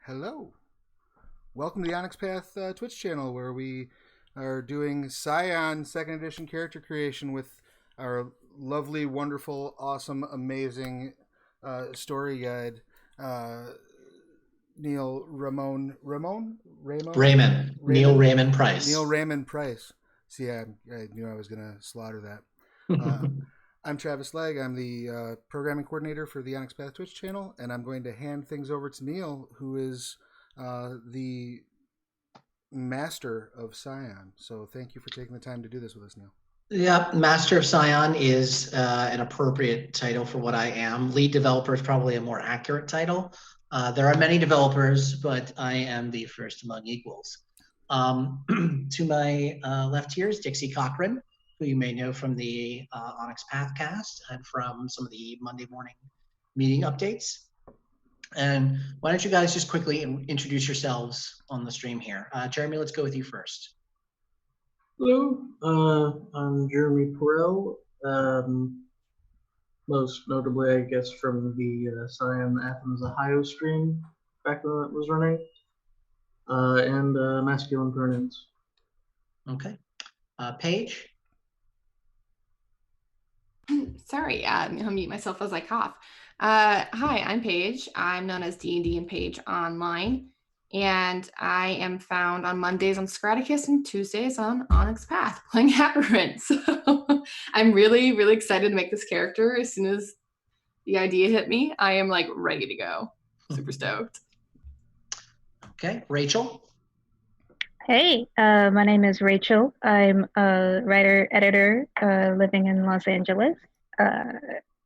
Hello. Welcome to the Onyx Path Twitch channel where we are doing Scion 2nd edition character creation with our lovely, wonderful, awesome, amazing story guide, Neil Neil Raymond Neil Price. Raymond Price. See, I knew I was going to slaughter that. I'm Travis Legg. I'm the programming coordinator for the Onyx Path Twitch channel, and I'm going to hand things over to Neil, who is the master of Scion. So thank you for taking the time to do this with us, Neil. Yeah, Master of Scion is an appropriate title for what I am. Lead developer is probably a more accurate title. There are many developers, but I am the first among equals. To my left here is Dixie Cochran, who you may know from the Onyx Pathcast and from some of the Monday morning meeting updates. And why don't you guys just quickly introduce yourselves on the stream here. Jeremy, let's go with you first. Hello, I'm Jeremy Perel, most notably, I guess, from the Scion Athens, Ohio stream back when it was running, and masculine pronouns. Okay. Paige? Sorry, I'll mute myself as I cough. Hi, I'm Paige. I'm known as D&D and Paige online, and I am found on Mondays on Scraticus and Tuesdays on Onyx Path playing Aberrant. So I'm really, really excited to make this character. As soon as the idea hit me, I am like ready to go. Super stoked. Okay, Rachel? Hey, my name is Rachel. I'm a writer-editor living in Los Angeles,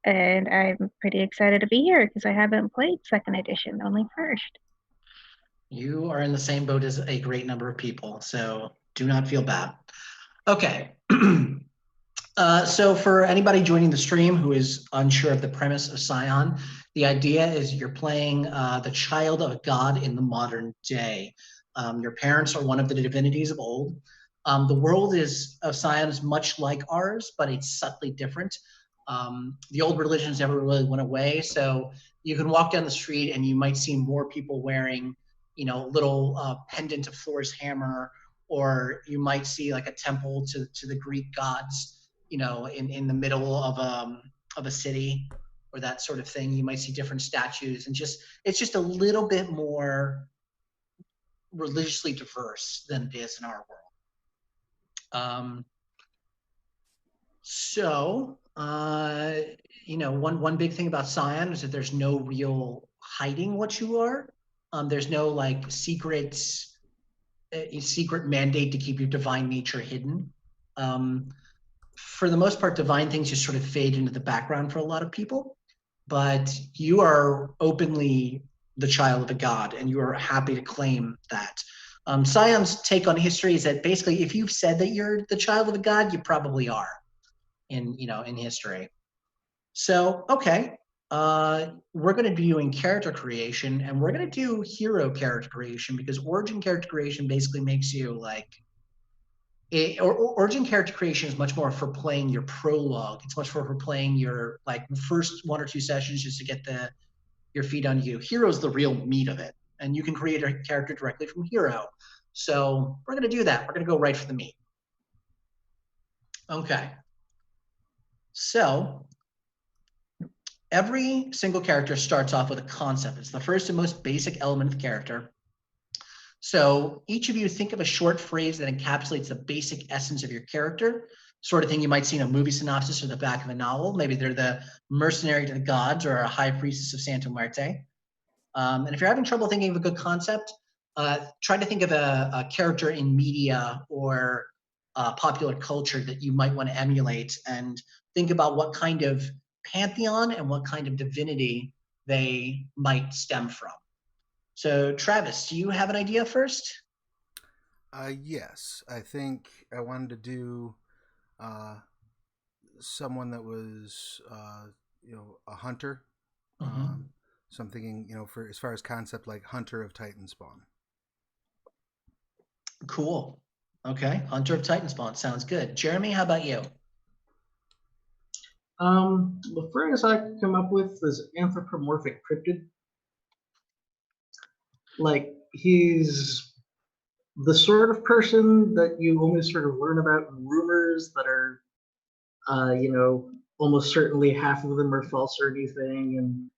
and I'm pretty excited to be here because I haven't played 2nd edition, only 1st. You are in the same boat as a great number of people, so do not feel bad. Okay. So for anybody joining the stream who is unsure of the premise of Scion, the idea is you're playing the child of a god in the modern day. Your parents are one of the divinities of old. The world of Scion is much like ours, but it's subtly different. The old religions never really went away, so you can walk down the street and you might see more people wearing, little pendant of Thor's hammer, or you might see like a temple to the Greek gods, in the middle of a city, or that sort of thing. You might see different statues, and it's just a little bit more religiously diverse than it is in our world. One big thing about Scion is that there's no real hiding what you are. There's no like secret mandate to keep your divine nature hidden. For the most part, divine things just sort of fade into the background for a lot of people, but you are openly the child of a god, and you are happy to claim that. Scion's take on history is that basically, if you've said that you're the child of a god, you probably are in history. So, okay, we're going to be doing character creation, and we're going to do hero character creation because origin character creation basically makes you like. Origin character creation is much more for playing your prologue. It's much more for playing your first 1 or 2 sessions just to get your feet on you. Hero's the real meat of it, and you can create a character directly from hero. So we're going to do that. We're going to go right for the meat. Okay. So every single character starts off with a concept. It's the first and most basic element of the character. So each of you think of a short phrase that encapsulates the basic essence of your character, sort of thing you might see in a movie synopsis or the back of a novel. Maybe they're the mercenary to the gods or a high priestess of Santa Muerte. And if you're having trouble thinking of a good concept, try to think of a character in media or popular culture that you might want to emulate, and think about what kind of pantheon and what kind of divinity they might stem from. So, Travis, do you have an idea first? Yes, I think I wanted to do someone that was, a hunter. Mm-hmm. So I'm thinking, for as far as concept, like Hunter of Titan Spawn. Cool. Okay, Hunter of Titan Spawn sounds good. Jeremy, how about you? The phrase I come up with is anthropomorphic cryptid. like he's the sort of person that you only sort of learn about in rumors that are, almost certainly half of them are false or anything, and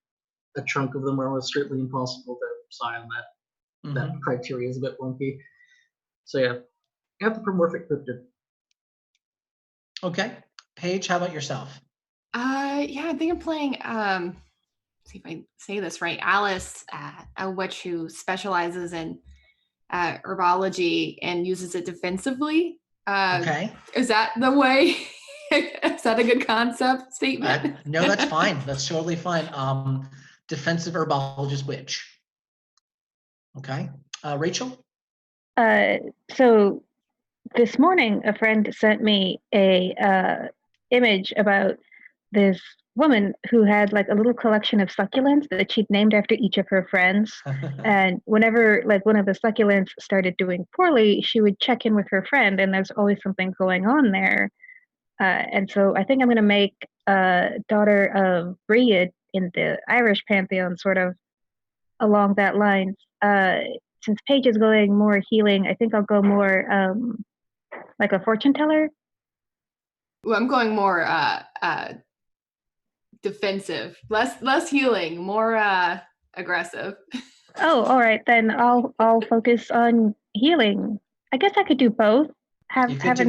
a chunk of them are almost certainly impossible to Scion. That criteria is a bit wonky. So yeah, anthropomorphic cryptid. Okay. Paige, how about yourself? Yeah, I think I'm playing. See if I say this right. Alice, a witch who specializes in herbology and uses it defensively. Okay. Is that the way? Is that a good concept statement? No, that's fine. That's totally fine. Defensive herbologist witch. Okay. Rachel? So this morning, a friend sent me a image about this woman who had like a little collection of succulents that she'd named after each of her friends. And whenever like one of the succulents started doing poorly, she would check in with her friend, and there's always something going on there. And so I think I'm going to make daughter of Breed in the Irish pantheon, sort of along that line. Since Paige is going more healing, I think I'll go more like a fortune teller. Well, I'm going more defensive, less healing, more aggressive. Oh, all right, then I'll focus on healing. I guess I could do both. Have a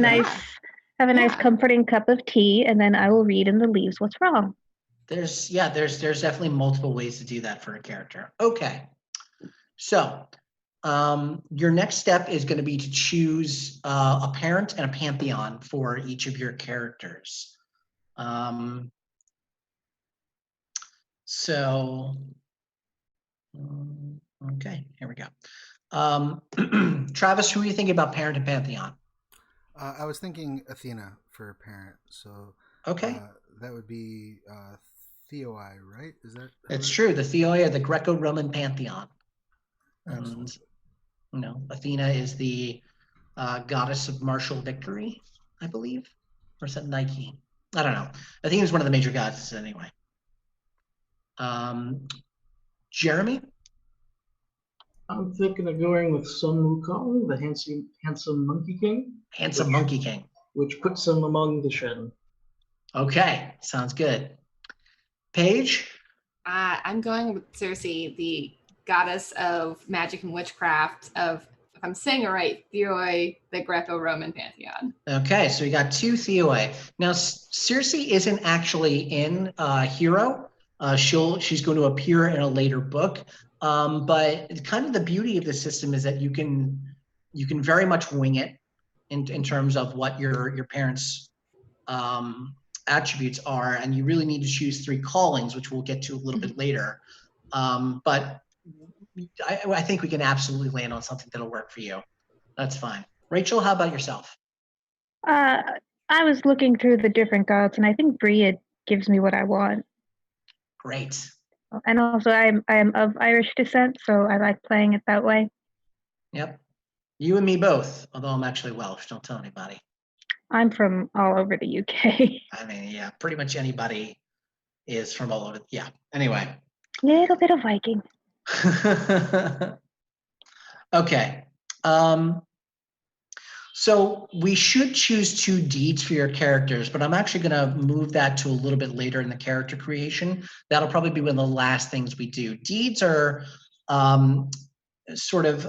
nice comforting cup of tea, and then I will read in the leaves what's wrong. There's definitely multiple ways to do that for a character. Okay. So your next step is going to be to choose a parent and a pantheon for each of your characters. Okay, here we go. Travis, who are you thinking about parent and pantheon? I was thinking Athena for parent, so okay, that would be Theoi, right? Is that? It's true. The Theoi are the Greco-Roman pantheon, and Athena is the goddess of martial victory, I believe, or is that Nike? I don't know. Athena is one of the major goddesses anyway. Jeremy? I'm thinking of going with Sun Wukong, the handsome Monkey King. Monkey King. Which puts him among the Shen. Okay, sounds good. Paige? I'm going with Circe, the goddess of magic and witchcraft of, if I'm saying it right, Theoi, the Greco-Roman pantheon. Okay, so we got two Theoi. Now, Circe isn't actually in Hero. She's going to appear in a later book. But kind of the beauty of the system is that you can very much wing it in terms of what your parents' attributes are, and you really need to choose 3 callings, which we'll get to a little bit later. But I think we can absolutely land on something that'll work for you. That's fine. Rachel, how about yourself? I was looking through the different gods, and I think Breed gives me what I want. Great. And also, I am of Irish descent, so I like playing it that way. Yep. You and me both, although I'm actually Welsh. Don't tell anybody. I'm from all over the UK. I mean, yeah, pretty much anybody is from all over. Yeah. Anyway. Little bit of Viking. Okay. So we should choose 2 deeds for your characters, but I'm actually going to move that to a little bit later in the character creation. That'll probably be one of the last things we do. Deeds are sort of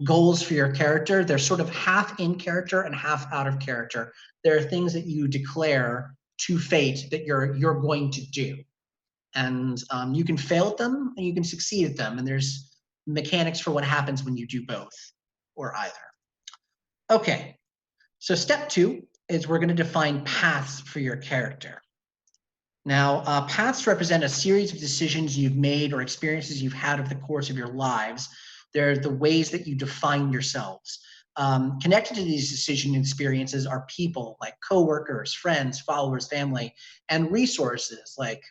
goals for your character. They're sort of half in character and half out of character. There are things that you declare to fate that you're going to do. And you can fail at them and you can succeed at them. And there's mechanics for what happens when you do both or either. Okay, so step 2 is we're going to define paths for your character. Now, paths represent a series of decisions you've made or experiences you've had over the course of your lives. They're the ways that you define yourselves. Connected to these decision experiences are people like coworkers, friends, followers, family, and resources like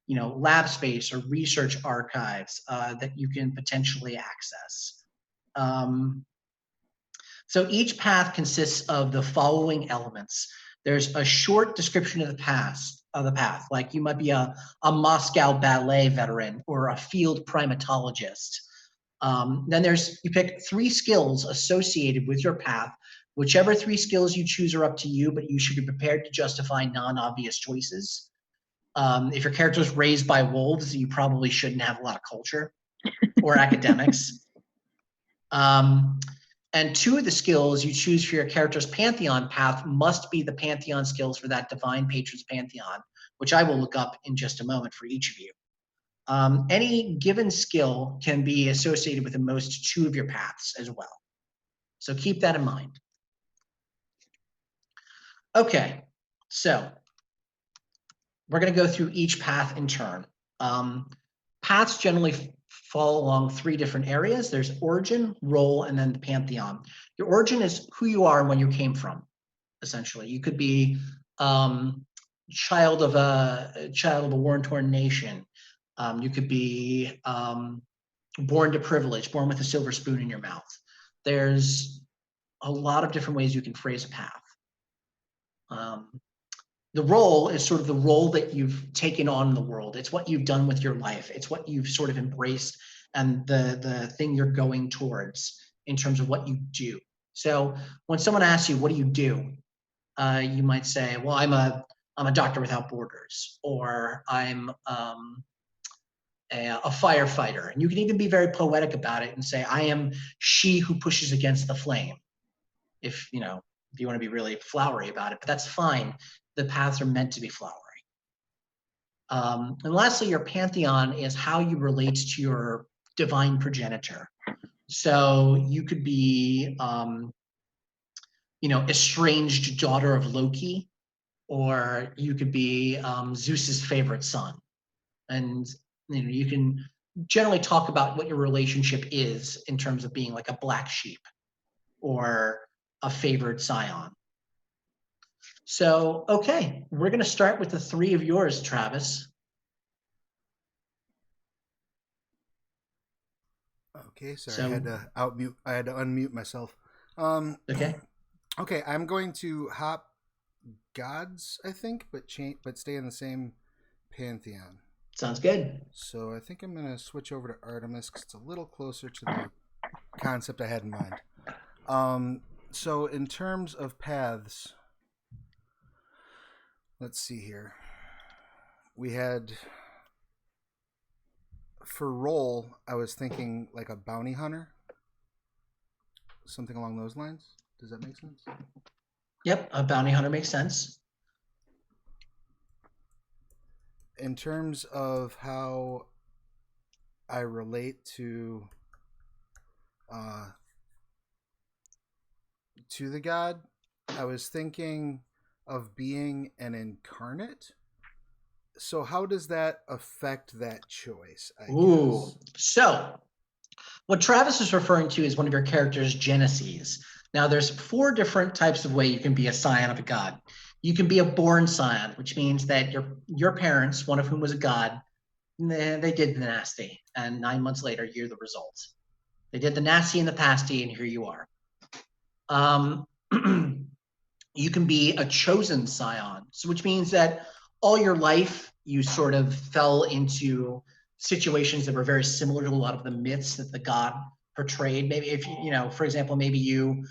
lab space or research archives that you can potentially access. So each path consists of the following elements. There's a short description of the path, of the path. Like you might be a Moscow ballet veteran or a field primatologist. Then you pick 3 skills associated with your path. Whichever 3 skills you choose are up to you, but you should be prepared to justify non-obvious choices. If your character is raised by wolves, you probably shouldn't have a lot of culture or academics. And 2 of the skills you choose for your character's Pantheon path must be the Pantheon skills for that Divine Patron's Pantheon, which I will look up in just a moment for each of you. Any given skill can be associated with the most 2 of your paths as well. So keep that in mind. Okay, so we're going to go through each path in turn. Paths generally fall along 3 different areas. There's origin, role, and then the Pantheon. Your origin is who you are and when you came from, essentially. You could be child of a war-torn nation. You could be born to privilege, born with a silver spoon in your mouth. There's a lot of different ways you can phrase a path. The role is sort of the role that you've taken on in the world. It's what you've done with your life. It's what you've sort of embraced and the thing you're going towards in terms of what you do. So when someone asks you, what do? You might say, well, I'm a doctor without borders, or I'm a firefighter. And you can even be very poetic about it and say, I am she who pushes against the flame. If you want to be really flowery about it, but that's fine. The paths are meant to be flowery. And lastly, your Pantheon is how you relate to your divine progenitor. So you could be, estranged daughter of Loki, or you could be Zeus's favorite son. And you can generally talk about what your relationship is in terms of being like a black sheep or a favored scion. So, okay, we're going to start with the 3 of yours, Travis. Okay, sorry, I had to unmute myself. Okay. Okay, I'm going to hop gods, I think, but stay in the same Pantheon. Sounds good. So I think I'm going to switch over to Artemis because it's a little closer to the concept I had in mind. So in terms of paths, let's see here. We had, for role, I was thinking like a bounty hunter. Something along those lines. Does that make sense? Yep, a bounty hunter makes sense. In terms of how I relate to the god, I was thinking of being an incarnate. So how does that affect that choice? I guess? So what Travis is referring to is one of your character's genesis. Now there's 4 different types of way you can be a scion of a god. You can be a born scion, which means that your parents, one of whom was a god, they did the nasty, and 9 months later, you're the result. They did the nasty and the pasty, and here you are. You can be a chosen scion, which means that all your life you sort of fell into situations that were very similar to a lot of the myths that the god portrayed. Maybe if for example, maybe you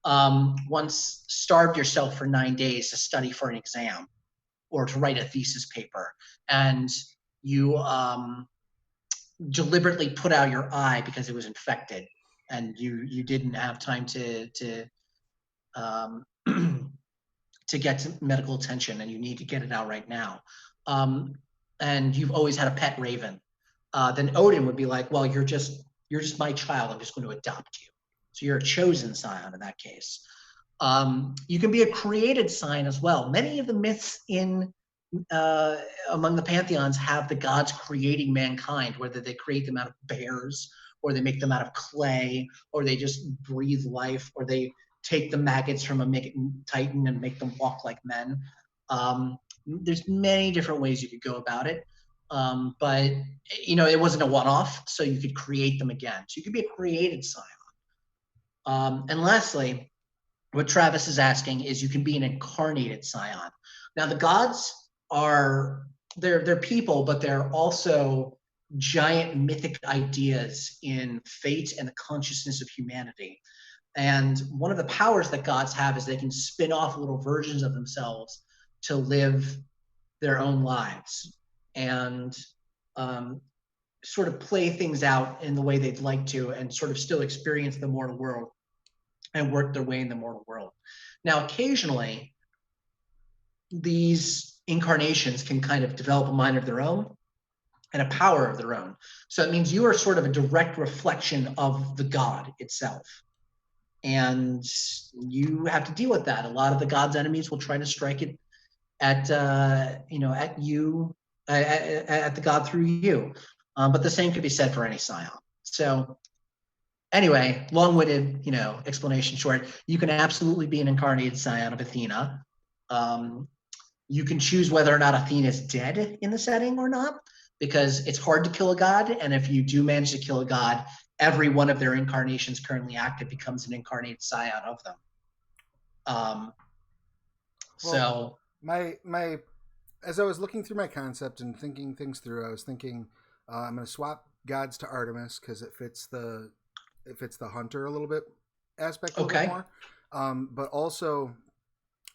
once starved yourself for 9 days to study for an exam or to write a thesis paper, and you deliberately put out your eye because it was infected, and you didn't have time to get to medical attention, and you need to get it out right now. And you've always had a pet raven. Then Odin would be like, well, you're just my child. I'm just going to adopt you. So you're a chosen scion in that case. You can be a created scion as well. Many of the myths among the pantheons have the gods creating mankind, whether they create them out of bears, or they make them out of clay, or they just breathe life, or they take the maggots from a titan and make them walk like men. There's many different ways you could go about it. But it wasn't a one-off, so you could create them again. So you could be a created scion. And lastly, what Travis is asking is you can be an incarnated scion. Now the gods are they're people, but they're also giant mythic ideas in fate and the consciousness of humanity. And one of the powers that gods have is they can spin off little versions of themselves to live their own lives and sort of play things out in the way they'd like to, and sort of still experience the mortal world and work their way in the mortal world. Now, occasionally, these incarnations can kind of develop a mind of their own and a power of their own. So it means you are sort of a direct reflection of the god itself. And you have to deal with that. A lot of the god's enemies will try to strike it at at you, at the god through you. But the same could be said for any scion. So anyway, long-winded, explanation short, you can absolutely be an incarnated scion of Athena. You can choose whether or not Athena is dead in the setting or not, because it's hard to kill a god, and if you do manage to kill a god, every one of their incarnations currently active becomes an incarnated scion of them. So my as I was looking through my concept and thinking things through, I was thinking I'm going to swap gods to Artemis because it fits the hunter a little bit aspect a little bit more. But also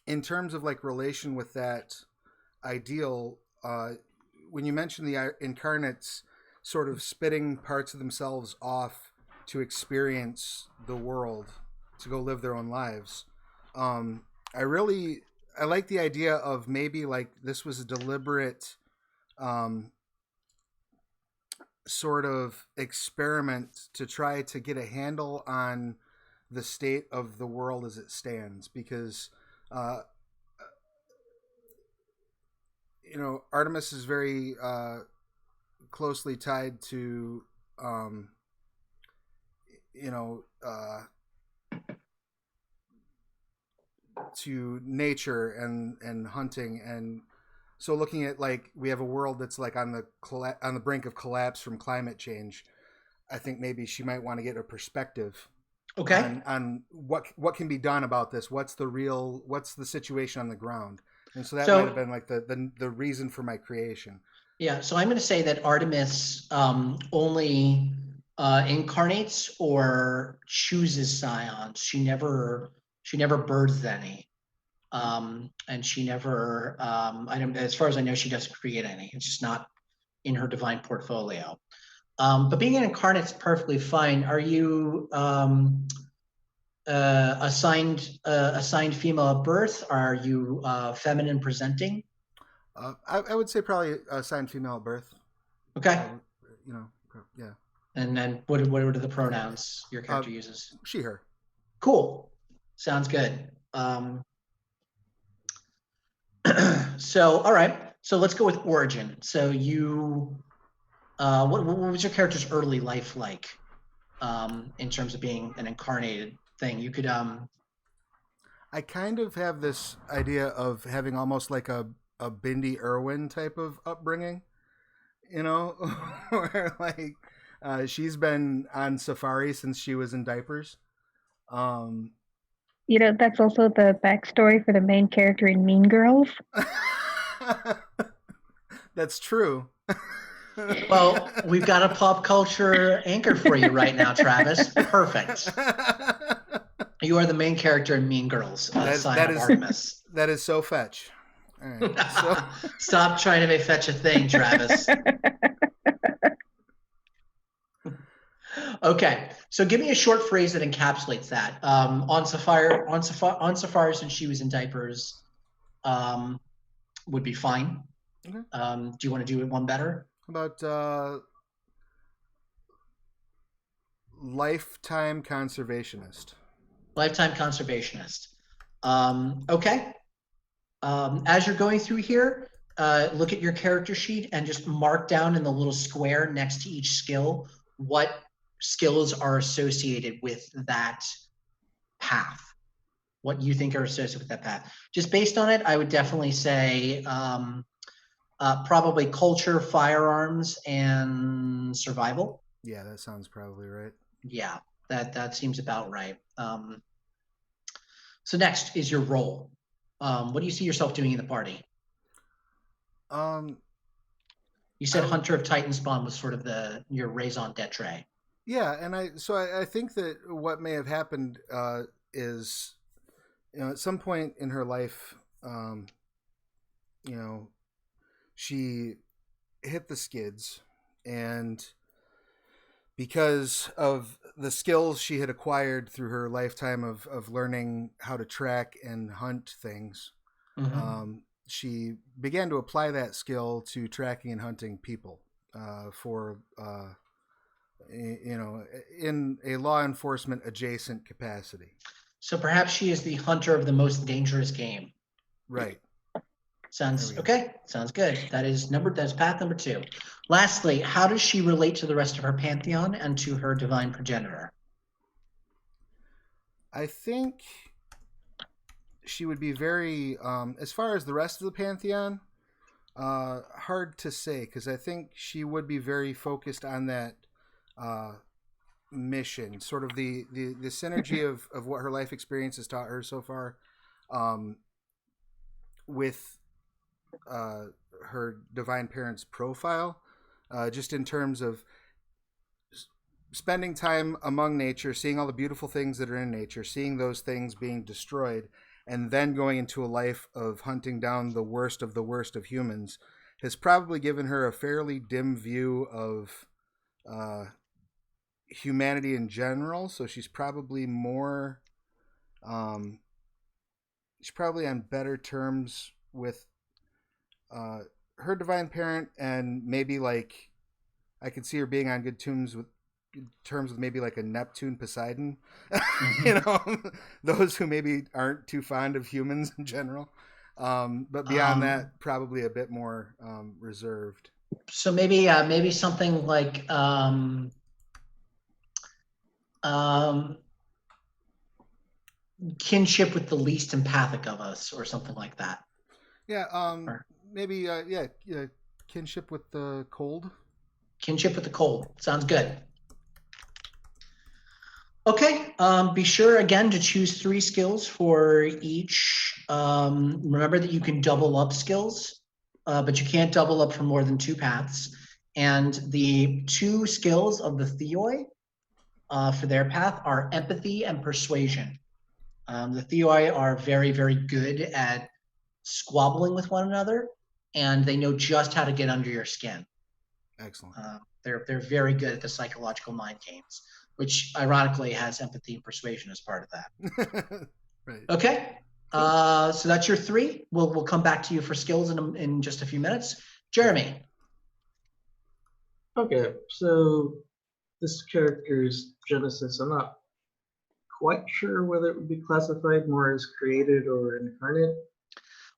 in terms of like relation with that ideal, when you mentioned the incarnates sort of spitting parts of themselves off to experience the world, to go live their own lives, I like the idea of maybe like this was a deliberate sort of experiment to try to get a handle on the state of the world as it stands, because Artemis is very closely tied to to nature and hunting, and so looking at like we have a world that's like on the brink of collapse from climate change. I think maybe she might want to get a perspective on what can be done about this. What's the situation on the ground, and so that might have been like the reason for my creation. Yeah, so I'm going to say that Artemis only incarnates or chooses scions. She never births any, and she never. As far as I know, she doesn't create any. It's just not in her divine portfolio. But being an incarnate is perfectly fine. Are you assigned female at birth? Are you feminine presenting? I would say probably assigned female at birth. Okay. Yeah. And then what are the pronouns your character uses? She, her. Cool. Sounds good. So, all right. So let's go with origin. So you, what was your character's early life like, in terms of being an incarnated thing? You could. I kind of have this idea of having almost like a Bindi Irwin type of upbringing, where like she's been on safari since she was in diapers. That's also the backstory for the main character in Mean Girls. That's true. Well, we've got a pop culture anchor for you right now, Travis. Perfect. You are the main character in Mean Girls, Artemis. That is so fetch. All right, so. Stop trying to make fetch a thing, Travis. Okay, so give me a short phrase that encapsulates that. On safari, since she was in diapers, would be fine. Okay. Do you want to do it one better? How about lifetime conservationist? Lifetime conservationist. Okay. As you're going through here, look at your character sheet and just mark down in the little square next to each skill what skills are associated with that path, what you think are associated with that path. Just based on it, I would definitely say probably culture, firearms, and survival. Yeah, that sounds probably right. Yeah, that seems about right. So next is your role. What do you see yourself doing in the party? You said Hunter of Titan Spawn was sort of your raison d'etre. Yeah, and I think that what may have happened is, at some point in her life, she hit the skids, and because of the skills she had acquired through her lifetime of learning how to track and hunt things, she began to apply that skill to tracking and hunting people for in a law enforcement adjacent capacity. So perhaps she is the hunter of the most dangerous game. Right. Sounds okay. Sounds good. That's path number 2. Lastly, how does she relate to the rest of her pantheon and to her divine progenitor? I think she would be very, as far as the rest of the pantheon, hard to say, because I think she would be very focused on that mission, sort of the synergy of what her life experience has taught her so far, with her divine parents' profile, just in terms of spending time among nature, seeing all the beautiful things that are in nature, seeing those things being destroyed, and then going into a life of hunting down the worst of humans, has probably given her a fairly dim view of humanity in general. So she's probably more, she's probably on better terms with her divine parent, and maybe like I could see her being on good terms with maybe like a Neptune Poseidon, those who maybe aren't too fond of humans in general. But beyond that, probably a bit more reserved. So maybe something like kinship with the least empathic of us, or something like that. Yeah. Maybe. Kinship with the cold. Kinship with the cold. Sounds good. Okay. Be sure again to choose 3 skills for each. Remember that you can double up skills, but you can't double up for more than 2 paths. And the 2 skills of the Theoi for their path are empathy and persuasion. The Theoi are very, very good at squabbling with one another, and they know just how to get under your skin. Excellent. They're very good at the psychological mind games, which ironically has empathy and persuasion as part of that. Right. Okay. So that's your 3. We'll come back to you for skills in just a few minutes. Jeremy. Okay, so this character's genesis, I'm not quite sure whether it would be classified more as created or incarnate.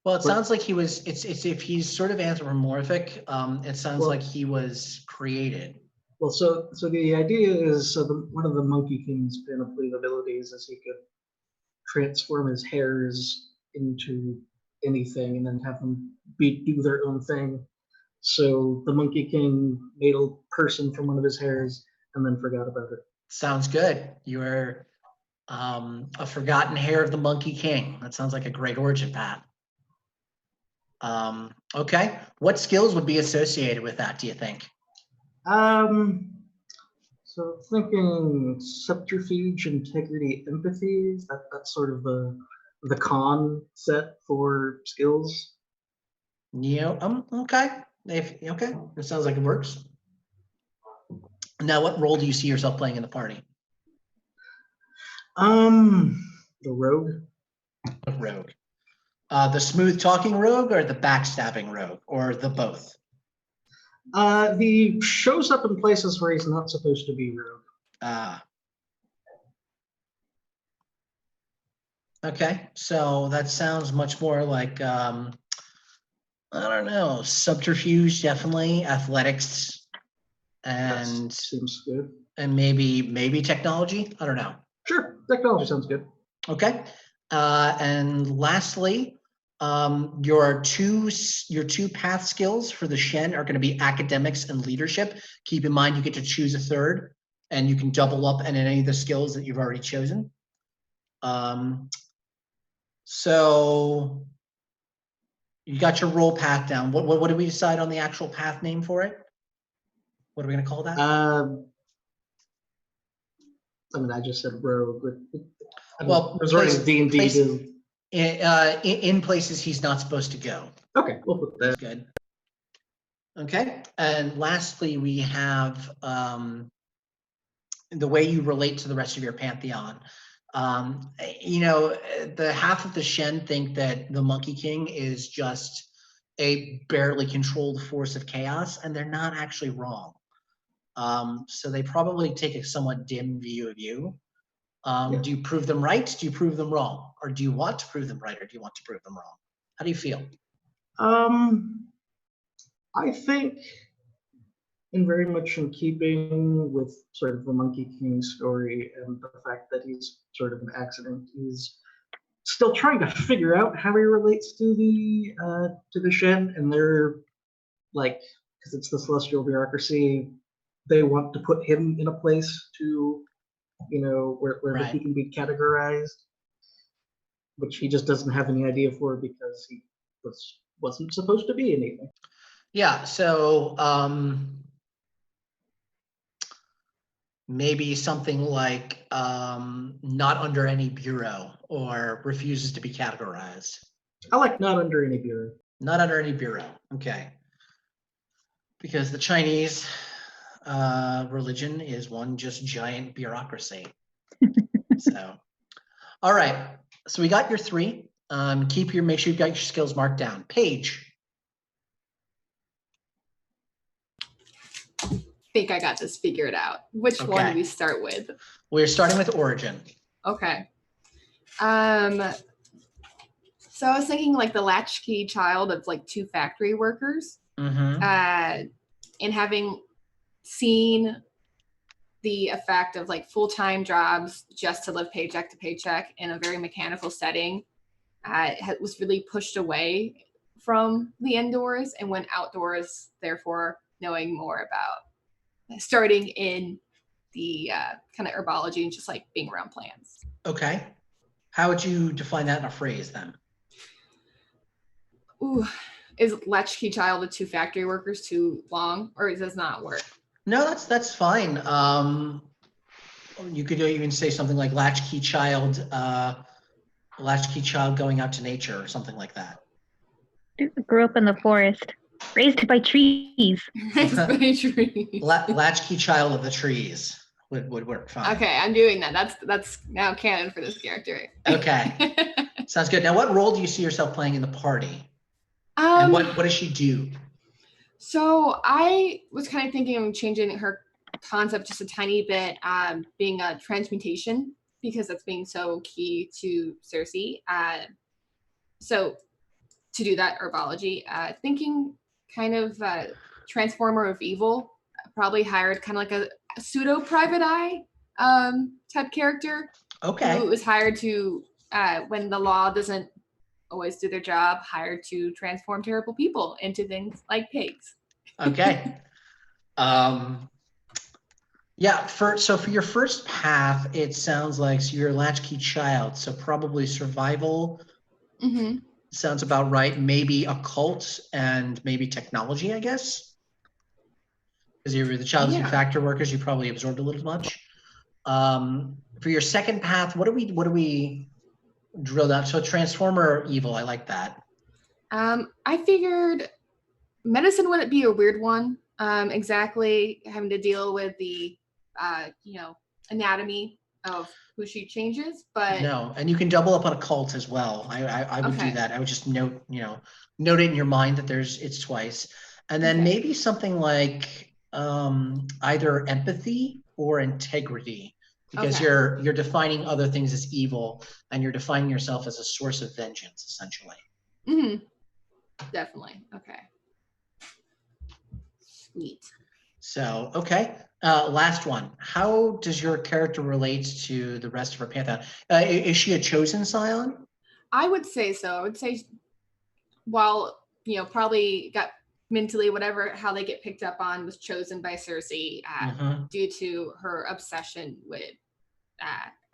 Well, it sounds like he was. It's if he's sort of anthropomorphic. It sounds like he was created. Well, so the idea is, one of the Monkey King's panoply of abilities is he could transform his hairs into anything and then have them do their own thing. So the Monkey King made a person from one of his hairs and then forgot about it. Sounds good. You are a forgotten hair of the Monkey King. That sounds like a great origin path. Okay. What skills would be associated with that, do you think? So thinking subterfuge, integrity, empathy, that's sort of the con set for skills. Yeah. Okay. Okay. It sounds like it works. Now, what role do you see yourself playing in the party? The rogue. The rogue. The smooth talking rogue, or the backstabbing rogue, or the both? He shows up in places where he's not supposed to be rogue. Okay, so that sounds much more like I don't know, subterfuge, definitely, athletics, and that seems good. And maybe technology. I don't know. Sure, technology sounds good. Okay, and lastly, your two path skills for the Shen are going to be academics and leadership. Keep in mind you get to choose a third, and you can double up in any of the skills that you've already chosen. So You got your role path down. What did we decide on the actual path name for it? What are we going to call that? I mean, I just said rogue. Well, resorting D&D to in places he's not supposed to go. Okay, we'll put that. That's good. Okay, and lastly, we have the way you relate to the rest of your pantheon. You know, the half of the Shen think that the Monkey King is just a barely controlled force of chaos, and they're not actually wrong. So they probably take a somewhat dim view of you. Yeah. Do you prove them right? Do you prove them wrong? Or do you want to prove them right, or do you want to prove them wrong? How do you feel? I think in very much in keeping with sort of the Monkey King story and the fact that he's sort of an accident, he's still trying to figure out how he relates to the Shen, and they're like, because it's the celestial bureaucracy, they want to put him in a place to, you know, where Right. he can be categorized, which he just doesn't have any idea for because he wasn't supposed to be anything. Yeah, so maybe something like not under any bureau or refuses to be categorized. I like not under any bureau. Not under any bureau, okay. Because the Chinese religion is one just giant bureaucracy. So, all right, so we got your 3. Make sure you've got your skills marked down. Paige. I think I got this figured out. Which one do we start with? We're starting with origin. Okay. So I was thinking like the latchkey child of like 2 factory workers. Mm-hmm. And having seen the effect of like full-time jobs just to live paycheck to paycheck in a very mechanical setting, was really pushed away from the indoors and went outdoors, therefore knowing more about starting in the kind of herbology and just like being around plants. Okay. How would you define that in a phrase then? Ooh, is latchkey child of 2 factory workers too long, or does this not work? No, that's fine. You could even say something like latchkey child going out to nature or something like that. Grew up in the forest, raised by trees. Raised by trees. Latchkey child of the trees would work fine. Okay, I'm doing that. That's now canon for this character. Okay, sounds good. Now, what role do you see yourself playing in the party? And what does she do? So I was kind of thinking of changing her concept just a tiny bit, being a transmutation, because that's being so key to Cersei. So to do that herbology, thinking kind of transformer of evil, probably hired kind of like a pseudo private eye type character. Okay. Who was hired to, when the law doesn't always do their job, hired to transform terrible people into things like pigs. Okay. Yeah, for your first path, it sounds like you're a latchkey child, so probably survival. Mm-hmm. Sounds about right. Maybe occult and maybe technology, I guess. Because you're the child of 2 factor workers, you probably absorbed a little much. For your second path, what do we drill down? So transformer evil, I like that. I figured medicine wouldn't be a weird one. Exactly having to deal with the anatomy of who she changes, but no, and you can double up on occult as well. I would do that. I would just note it in your mind that it's twice, and then maybe something like either empathy or integrity, because you're defining other things as evil and you're defining yourself as a source of vengeance, essentially. Mm-hmm. Definitely. Okay. Sweet. So, okay. Last one. How does your character relate to the rest of her pantheon? Is she a chosen scion? I would say so. I would say, while, probably got mentally, whatever, how they get picked up on, was chosen by Cersei due to her obsession with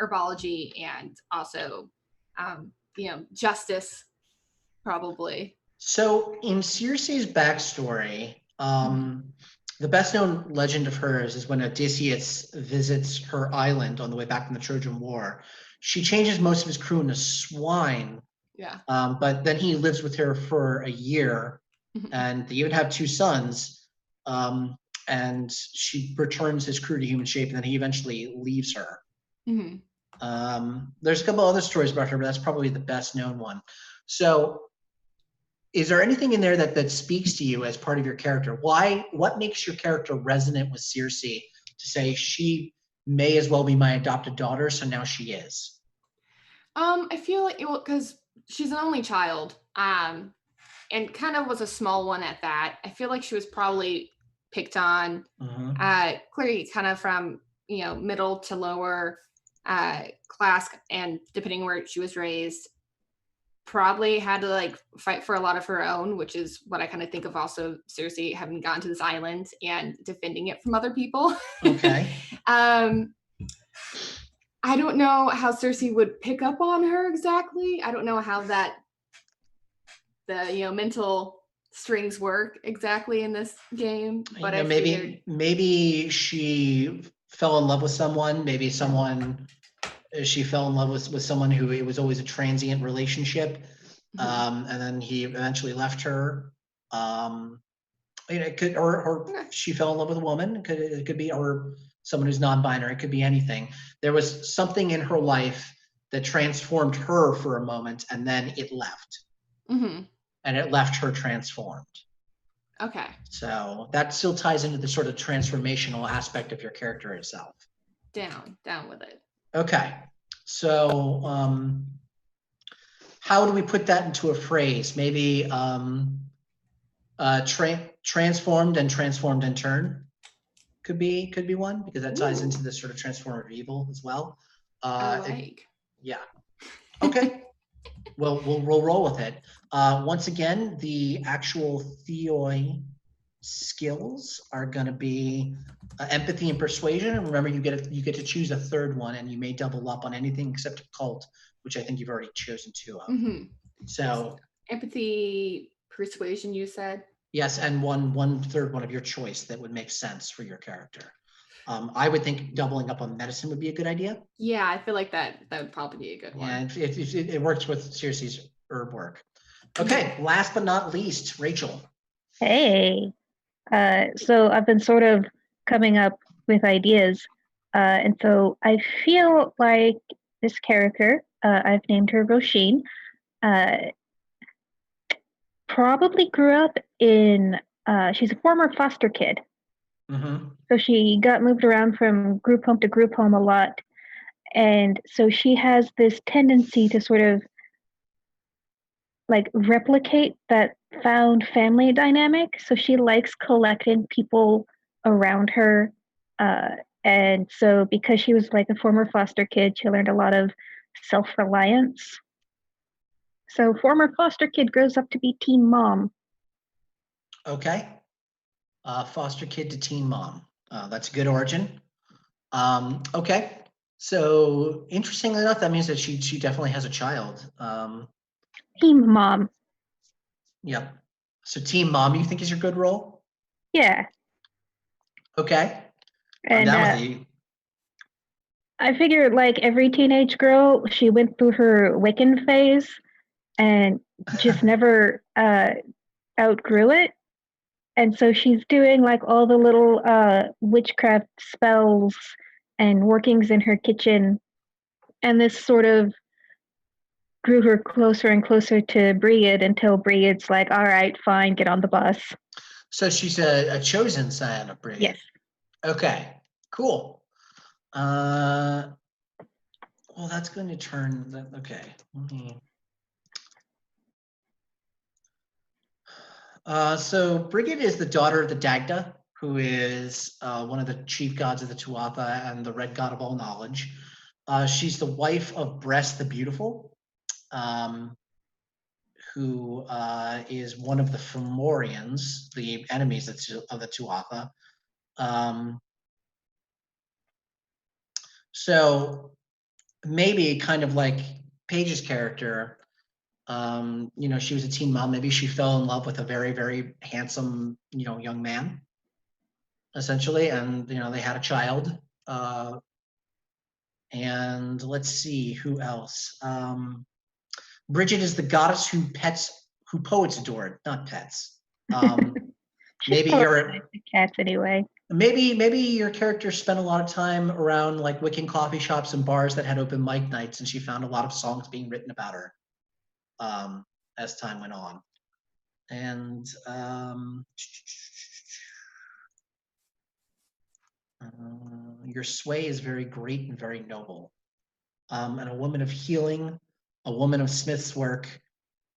herbology and also, justice, probably. So in Circe's backstory, the best known legend of hers is when Odysseus visits her island on the way back from the Trojan War. She changes most of his crew into swine, Yeah. but then he lives with her for a year, and they even have 2 sons. And she returns his crew to human shape, and then he eventually leaves her. There's a couple other stories about her, but that's probably the best known one. So is there anything in there that speaks to you as part of your character? What makes your character resonant with Circe to say she may as well be my adopted daughter, so now she is? I feel like because she's an only child, and kind of was a small one at that. I feel like she was probably picked on, clearly kind of from middle to lower class, and depending where she was raised, probably had to like fight for a lot of her own, which is what I kind of think of also Circe having gotten to this island and defending it from other people. Okay. I don't know how Circe would pick up on her exactly. I don't know how the mental strings work exactly in this game. But maybe she fell in love with someone. Maybe she fell in love with someone who it was always a transient relationship, and then he eventually left her. It could, or she fell in love with a woman. It could be, or someone who's non-binary. It could be anything. There was something in her life that transformed her for a moment, and then it left. And it left her transformed. Okay. So that still ties into the sort of transformational aspect of your character itself. Down with it. Okay. So how do we put that into a phrase? Maybe transformed in turn could be one, because that ties into this sort of transformative evil as well. Yeah. Okay. Well, we'll roll with it. Once again, the actual Theoi skills are going to be empathy and persuasion. And remember, you get to choose a third one, and you may double up on anything except occult, which I think you've already chosen 2 of. So empathy, persuasion, you said. Yes, and one third one of your choice that would make sense for your character. I would think doubling up on medicine would be a good idea. Yeah, I feel like that would probably be a good one. And it works with Circe's herb work. Okay, last but not least, Rachel. Hey, so I've been sort of coming up with ideas, and so I feel like this character, I've named her Roisin, probably grew up in, she's a former foster kid. So she got moved around from group home to group home a lot. And so she has this tendency to sort of like replicate that found family dynamic. So she likes collecting people around her. And so because she was like a former foster kid, she learned a lot of self-reliance. So former foster kid grows up to be teen mom. Okay. Foster kid to teen mom. That's a good origin. Okay. So interestingly enough, that means that she definitely has a child. Teen mom. Yep. So teen mom, you think is your good role? Yeah. Okay. And I'm down with you. I figured like every teenage girl, she went through her Wiccan phase and just never outgrew it. And so she's doing like all the little witchcraft spells and workings in her kitchen. And this sort of grew her closer and closer to Breed until Breed's like, all right, fine, get on the bus. So she's a chosen scion of Breed. Yes. Okay, cool. Well, that's going to turn, okay. So Brigid is the daughter of the Dagda, who is one of the chief gods of the Tuatha and the red god of all knowledge. She's the wife of Breast the Beautiful, who is one of the Fomorians, the enemies of the Tuatha. So maybe kind of like Paige's character, She was a teen mom. Maybe she fell in love with a very, very handsome, young man, essentially, and they had a child. And let's see who else. Bridget is the goddess who poets adored, not pets. Maybe cats anyway. Maybe your character spent a lot of time around like Wiccan coffee shops and bars that had open mic nights, and she found a lot of songs being written about her as time went on. And your sway is very great and very noble. And a woman of healing, a woman of Smith's work,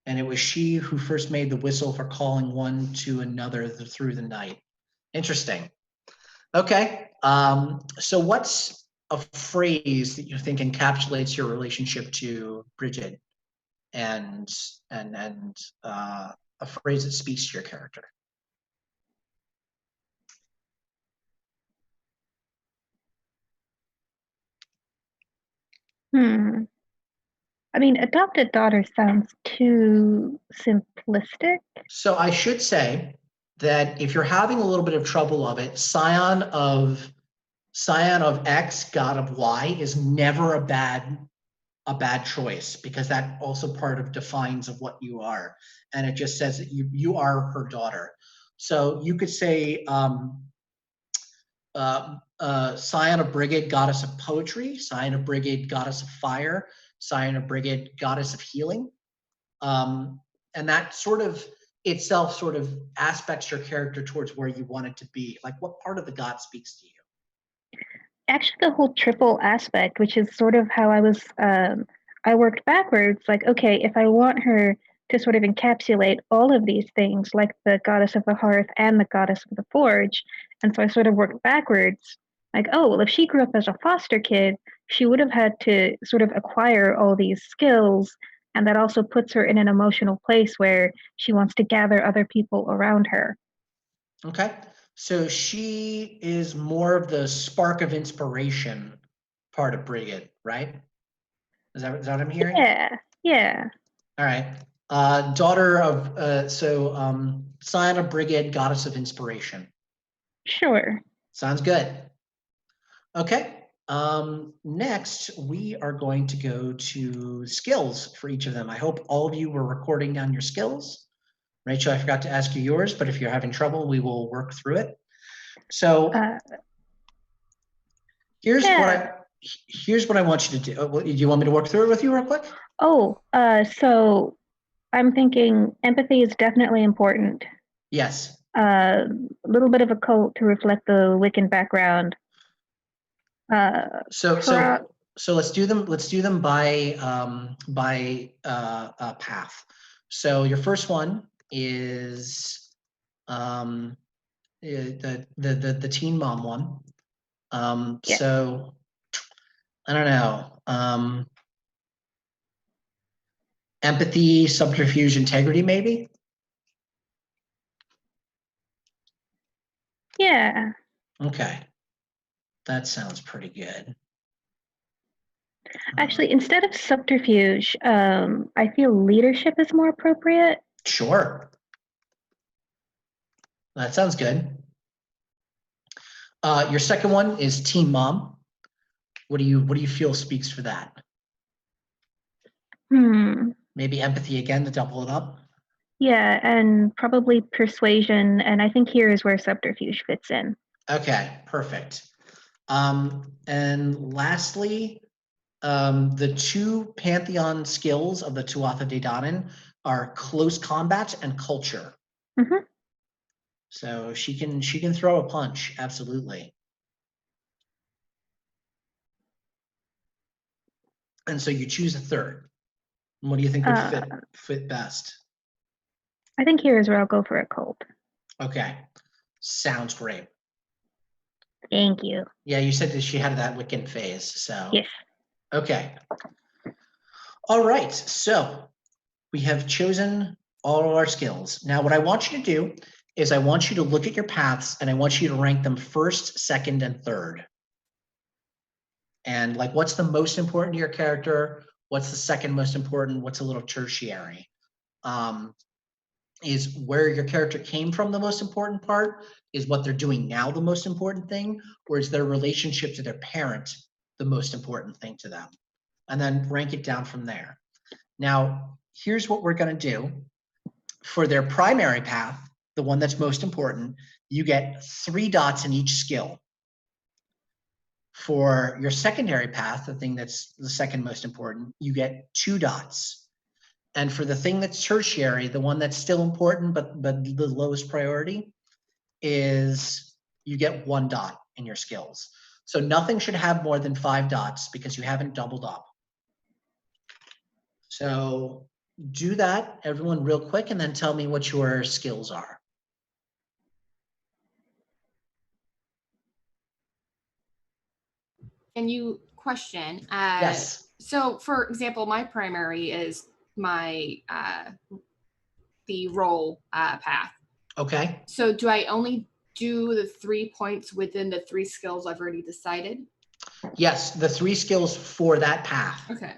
and it was she who first made the whistle for calling one to another through the night. Interesting. Okay. So what's a phrase that you think encapsulates your relationship to Bridget, and a phrase that speaks to your character? I mean, adopted daughter sounds too simplistic. So I should say that if you're having a little bit of trouble of it, Scion of X, God of Y is never a bad choice, because that also part of defines of what you are, and it just says that you are her daughter. So you could say Scion of Brigid, goddess of poetry; Scion of Brigid, goddess of fire; Scion of Brigid, goddess of healing. And that sort of itself sort of aspects your character towards where you want it to be. Like, what part of the god speaks to you? Actually, the whole triple aspect, which is sort of how I worked backwards. Like, okay, if I want her to sort of encapsulate all of these things, like the goddess of the hearth and the goddess of the forge, and so I sort of worked backwards. Like, oh, well, if she grew up as a foster kid, she would have had to sort of acquire all these skills, and that also puts her in an emotional place where she wants to gather other people around her. Okay. So she is more of the spark of inspiration part of Brigid, right? Is that what I'm hearing? Yeah. All right. Daughter of, Scion of Brigid, goddess of inspiration. Sure. Sounds good. Okay. Next, we are going to go to skills for each of them. I hope all of you were recording down your skills. Rachel, I forgot to ask you yours, but if you're having trouble, we will work through it. So here's what I want you to do. Do you want me to work through it with you real quick? So I'm thinking empathy is definitely important. Yes. A little bit of a cult to reflect the Wiccan background. So let's do them. Let's do them by path. So your first one is the teen mom one. Yeah. So I don't know. Empathy, subterfuge, integrity, maybe. Yeah. Okay. That sounds pretty good. Actually, instead of subterfuge, I feel leadership is more appropriate. Sure. That sounds good. Your second one is teen mom. What do you feel speaks for that? Maybe empathy again to double it up. Yeah, and probably persuasion, and I think here is where subterfuge fits in. Okay, perfect. And lastly, the two pantheon skills of the Tuatha De Danann are close combat and culture. Mm-hmm. So she can throw a punch, absolutely. And so you choose a third. What do you think would fit best? I think here is where I'll go for a cult. Okay, sounds great. Thank you. Yeah, you said that she had that Wiccan phase, so. Yes. Okay. All right, so we have chosen all of our skills. Now, what I want you to do is I want you to look at your paths and I want you to rank them first, second, and third. And like, what's the most important to your character? what's the second most important, what's a little tertiary. Is where your character came from the most important part? Is what they're doing now the most important thing? Or is their relationship to their parent the most important thing to them? And then rank it down from there. Now, here's what we're going to do. For their primary path, the one that's most important, you get 3 dots in each skill. For your secondary path, the thing that's the second most important, you get 2 dots. And for the thing that's tertiary, the one that's still important but the lowest priority, is you get 1 dot in your skills. So nothing should have more than 5 dots because you haven't doubled up. So do that, everyone, real quick, and then tell me what your skills are. And you question. Yes. So, for example, my primary is my the role path. Okay. So, do I only do the 3 points within the 3 skills I've already decided? Yes, the 3 skills for that path. Okay.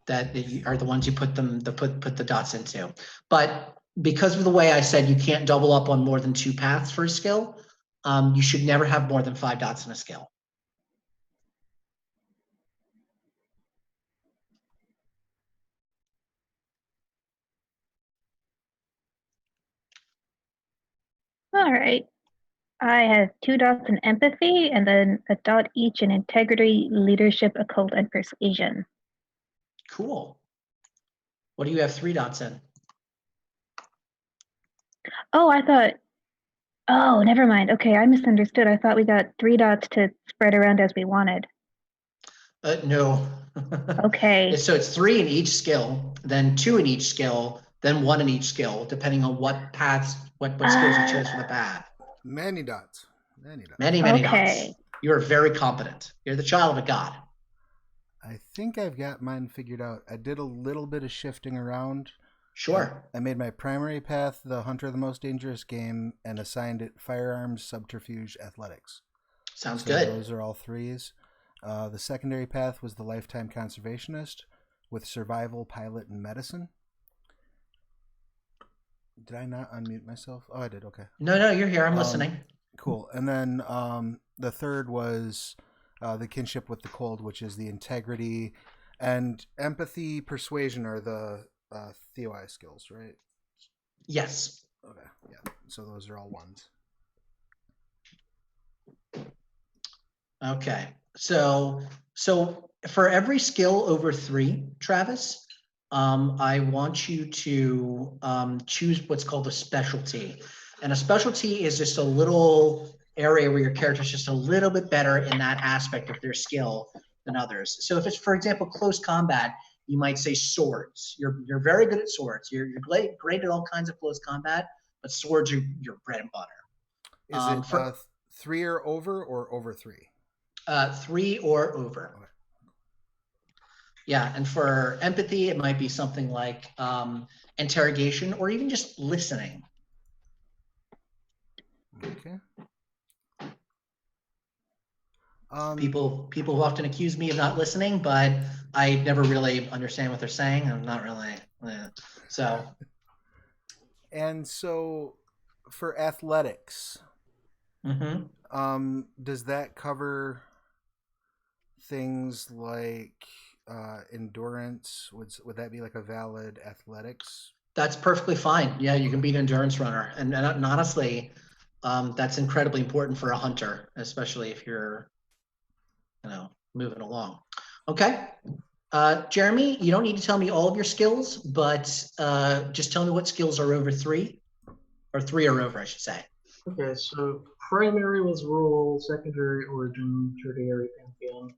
That are the ones you put the dots into. But because of the way I said you can't double up on more than 2 paths for a skill, you should never have more than 5 dots in a skill. All right. I have 2 dots in empathy and then a dot each in integrity, leadership, occult, and persuasion. Cool. What do you have 3 dots in? Oh, I thought, oh, never mind. Okay, I misunderstood. I thought we got 3 dots to spread around as we wanted. No. Okay. So it's 3 in each skill, then 2 in each skill, then 1 in each skill, depending on what paths, what skills you chose for the path. Many dots. Many dots. Many Okay. dots. You are very competent. You're the child of a god. I think I've got mine figured out. I did a little bit of shifting around. Sure. I made my primary path the Hunter of the Most Dangerous Game and assigned it Firearms, Subterfuge, Athletics. Sounds So good. those are all 3s. The secondary path was the Lifetime Conservationist with Survival, Pilot, and Medicine. Did I not unmute myself? Oh, I did. Okay. No, you're here. I'm listening. Cool. And then the third was the Kinship with the Cold, which is the Integrity and Empathy, Persuasion are the Theoi skills, right? Yes. Okay. Yeah. So those are all 1s. Okay. So for every skill over 3, Travis, I want you to choose what's called a specialty. And a specialty is just a little area where your character is just a little bit better in that aspect of their skill than others. So if it's, for example, close combat, you might say swords. You're very good at swords. You're great at all kinds of close combat, but swords are your bread and butter. Is it 3 or over 3? 3 or over. Okay. Yeah, and for empathy, it might be something like interrogation or even just listening. Okay. People who often accuse me of not listening, but I never really understand what they're saying. I'm not really. So. And so for athletics, does that cover things like endurance? Would that be like a valid athletics? That's perfectly fine. Yeah, you can be an endurance runner, and honestly, that's incredibly important for a hunter, especially if you're, moving along. Okay, Jeremy, you don't need to tell me all of your skills, but just tell me what skills are over 3, or 3 or over, I should say. Okay, so primary was rule, secondary origin, tertiary pantheon.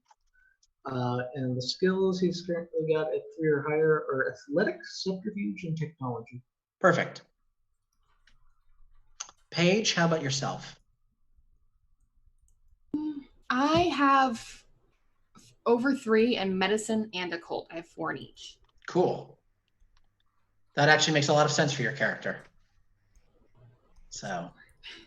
And the skills he's currently got at 3 or higher are athletics, subterfuge, and technology. Perfect. Paige, how about yourself? I have over 3 in medicine and occult. I have 4 in each. Cool. That actually makes a lot of sense for your character. So,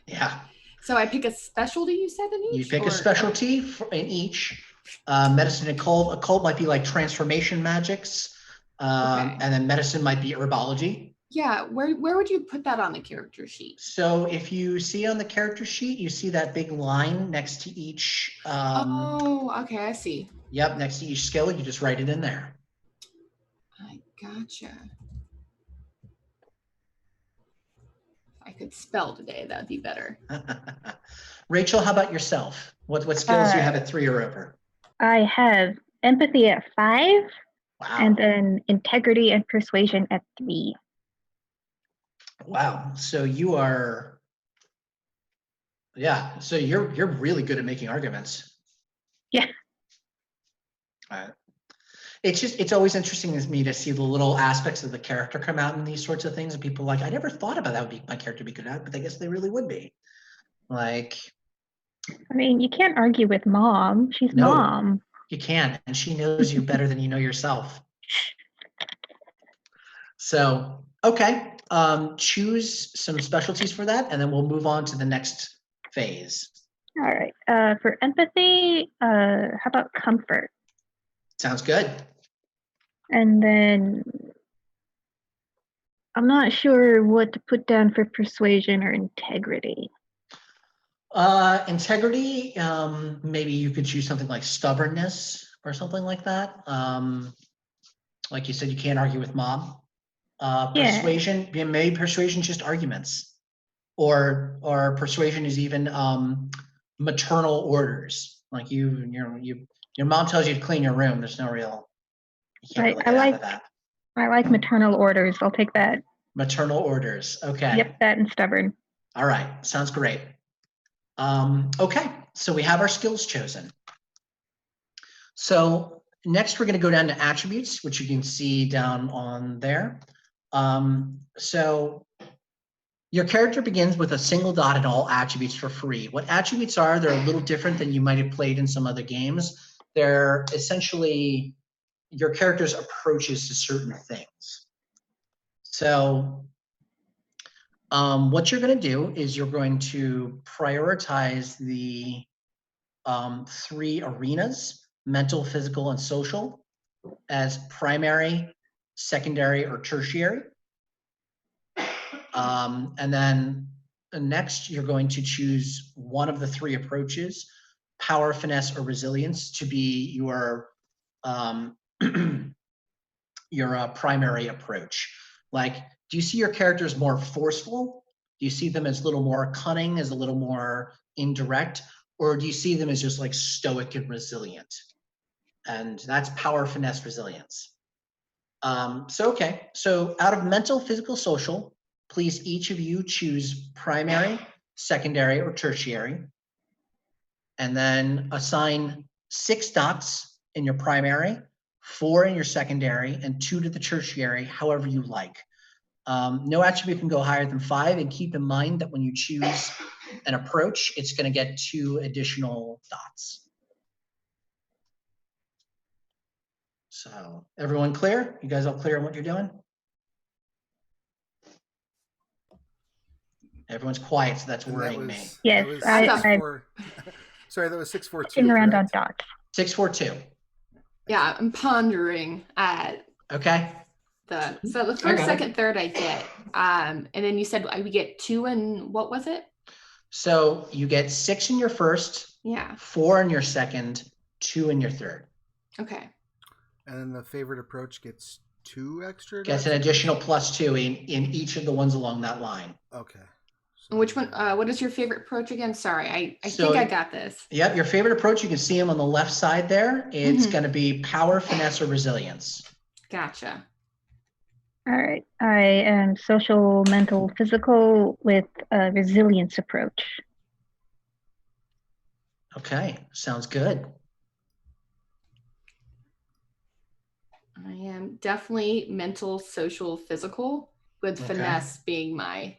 yeah. So I pick a specialty, you said, in each? You pick a specialty in each, Medicine and occult. Occult might be like transformation magics. Okay. And then medicine might be herbology. Yeah, where would you put that on the character sheet? So if you see on the character sheet, you see that big line next to each. Oh, okay, I see. Yep, next to each skill, you just write it in there. I gotcha. If I could spell today, that'd be better. Rachel, how about yourself? What skills do you have at 3 or over? I have empathy at 5, Wow. and then integrity and persuasion at 3. Wow. So you are, yeah. So you're really good at making arguments. Yeah. It's always interesting to me to see the little aspects of the character come out in these sorts of things, and people are like, I never thought about that would be my character be good at, but I guess they really would be. Like, I mean, you can't argue with Mom. She's No. Mom. you can, and she knows you better than you know yourself. So, okay, choose some specialties for that, and then we'll move on to the next phase. All right. For empathy, how about comfort? Sounds good. And then I'm not sure what to put down for persuasion or integrity. Integrity, maybe you could choose something like stubbornness or something like that. Like you said, you can't argue with Mom. Yeah. Persuasion, maybe persuasion just arguments, or persuasion is even maternal orders. Like your mom tells you to clean your room. There's no real. You can't really get out of that. I like maternal orders. I'll take that. Maternal orders. Okay. Yep, that and stubborn. All right. Sounds great. Okay. So we have our skills chosen. So next we're going to go down to attributes, which you can see down on there. So your character begins with a single dot in all attributes for free. What attributes are, they're a little different than you might have played in some other games. They're essentially your character's approaches to certain things. So what you're going to do is you're going to prioritize the 3 arenas, mental, physical, and social, as primary, secondary, or tertiary. And then next, you're going to choose one of the 3 approaches, power, finesse, or resilience, to be your primary approach. Like, do you see your characters more forceful? Do you see them as a little more cunning, as a little more indirect? Or do you see them as just like stoic and resilient? And that's power, finesse, resilience. Okay, so out of mental, physical, social, please each of you choose primary, secondary, or tertiary. And then assign 6 dots in your primary, 4 in your secondary, and 2 to the tertiary, however you like. No attribute can go higher than 5, and keep in mind that when you choose an approach, it's going to get 2 additional dots. So everyone clear? You guys all clear on what you're doing? Everyone's quiet, so that's worrying me. Yes, Sorry, that was 642. Sitting around on dots. 642. Yeah, I'm pondering at Okay. the first, second, third I get. And then you said we get 2 and what was it? So you get 6 in your first, Yeah. 4 in your second, 2 in your third. Okay. And then the favorite approach gets 2 extra? Gets an additional +2 in each of the ones along that line. Okay. And which one, what is your favorite approach again? Sorry, I think I got this. Yep, your favorite approach, you can see them on the left side there. It's going to be power, finesse, or resilience. Gotcha. All right. I am social, mental, physical with a resilience approach. Okay, sounds good. I am definitely mental, social, physical, with finesse being my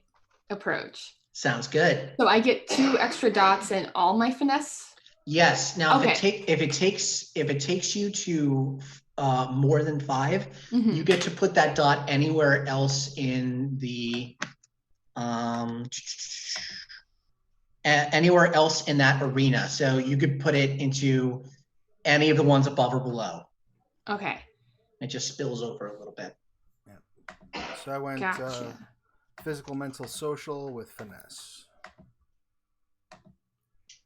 approach. Sounds good. So I get 2 extra dots in all my finesse? Yes. Now, okay. if it takes you to more than 5, you get to put that dot anywhere else in the anywhere else in that arena. So you could put it into any of the ones above or below. Okay. It just spills over a little bit. So I went Gotcha. physical, mental, social with finesse.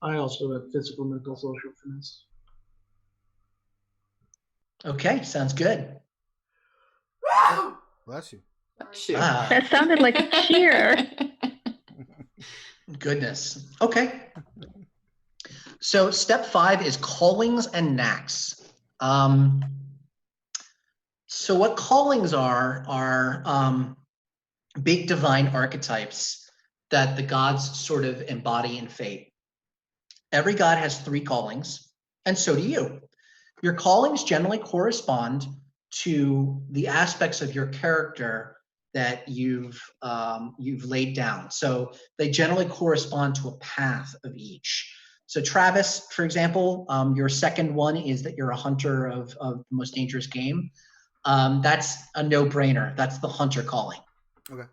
I also went physical, mental, social finesse. Okay, sounds good. Bless you. Shoot. Ah, That sounded like a cheer. goodness. Okay. So step 5 is callings and knacks. So what callings are big divine archetypes that the gods sort of embody in fate. Every god has 3 callings, and so do you. Your callings generally correspond to the aspects of your character that you've laid down. So they generally correspond to a path of each. So Travis, for example, your second one is that you're a hunter of the most dangerous game. That's a no-brainer. That's the hunter calling. Okay.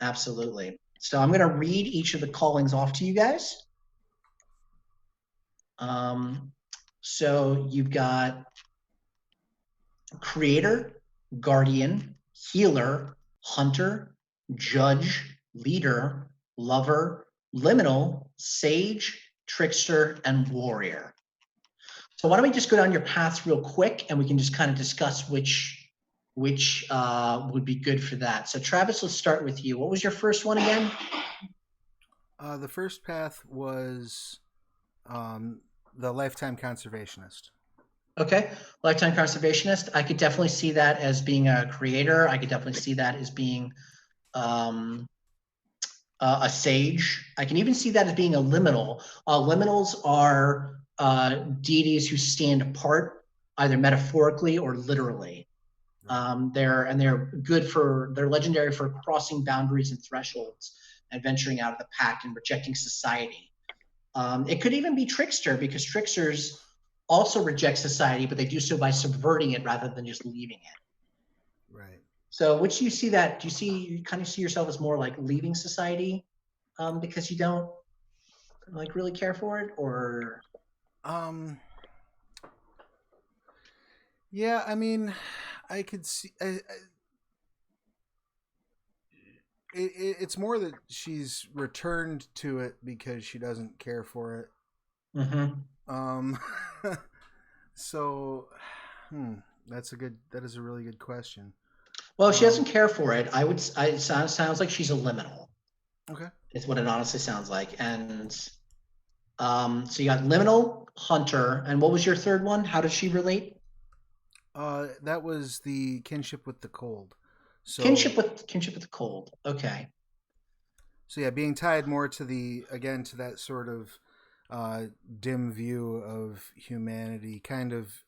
Absolutely. So I'm going to read each of the callings off to you guys. So you've got creator, guardian, healer, hunter, judge, leader, lover, liminal, sage, trickster, and warrior. So why don't we just go down your paths real quick and we can just kind of discuss which would be good for that. So Travis, let's start with you. What was your first one again? The first path was the lifetime conservationist. Okay, lifetime conservationist. I could definitely see that as being a creator. I could definitely see that as being a sage. I can even see that as being a liminal. Liminals are deities who stand apart, either metaphorically or literally. They're legendary for crossing boundaries and thresholds and venturing out of the pack and rejecting society. It could even be trickster, because tricksters also reject society, but they do so by subverting it rather than just leaving it. Right. So which do you see that? Do you kind of see yourself as more like leaving society because you don't like really care for it, or? Yeah, I mean, I could see. It's more that she's returned to it because she doesn't care for it. Mm-hmm. So, that is a really good question. Well, if she doesn't care for it, it sounds like she's a liminal. Okay. Is what it honestly sounds like. And so you got liminal, hunter, and what was your third one? How does she relate? That was the kinship with the cold. So Kinship with the cold. Okay. So yeah, being tied more to that sort of dim view of humanity, kind of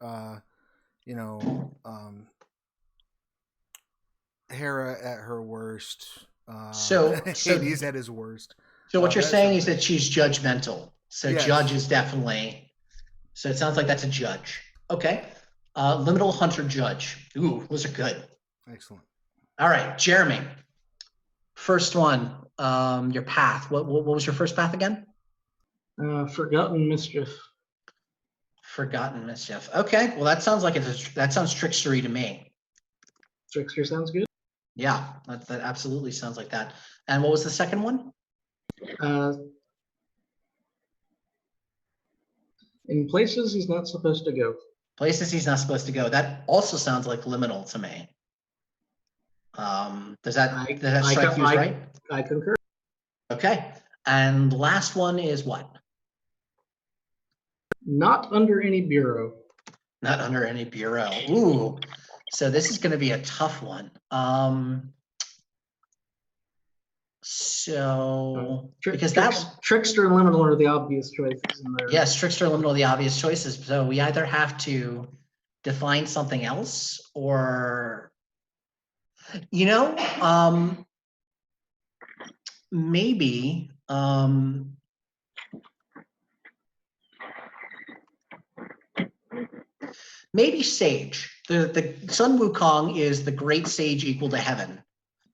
Hera at her worst, Hades at his worst. So what you're saying is that she's judgmental. So yes. Judge is definitely. So it sounds like that's a judge. Okay. Liminal, hunter, judge. Ooh, those are good. Excellent. All right, Jeremy. First one, your path. What was your first path again? Forgotten mischief. Forgotten mischief. Okay, well that sounds like that sounds trickstery to me. Trickster sounds good. Yeah, that absolutely sounds like that. And what was the second one? In places he's not supposed to go. Places he's not supposed to go. That also sounds like liminal to me. Does that strike you as right? I concur. Okay. And the last one is what? Not under any bureau. Not under any bureau. Ooh. So this is going to be a tough one. Because Trickster and liminal are the obvious choices in there. Yes, trickster and liminal are the obvious choices. So we either have to define something else, or maybe maybe sage. The Sun Wukong is the great sage equal to heaven,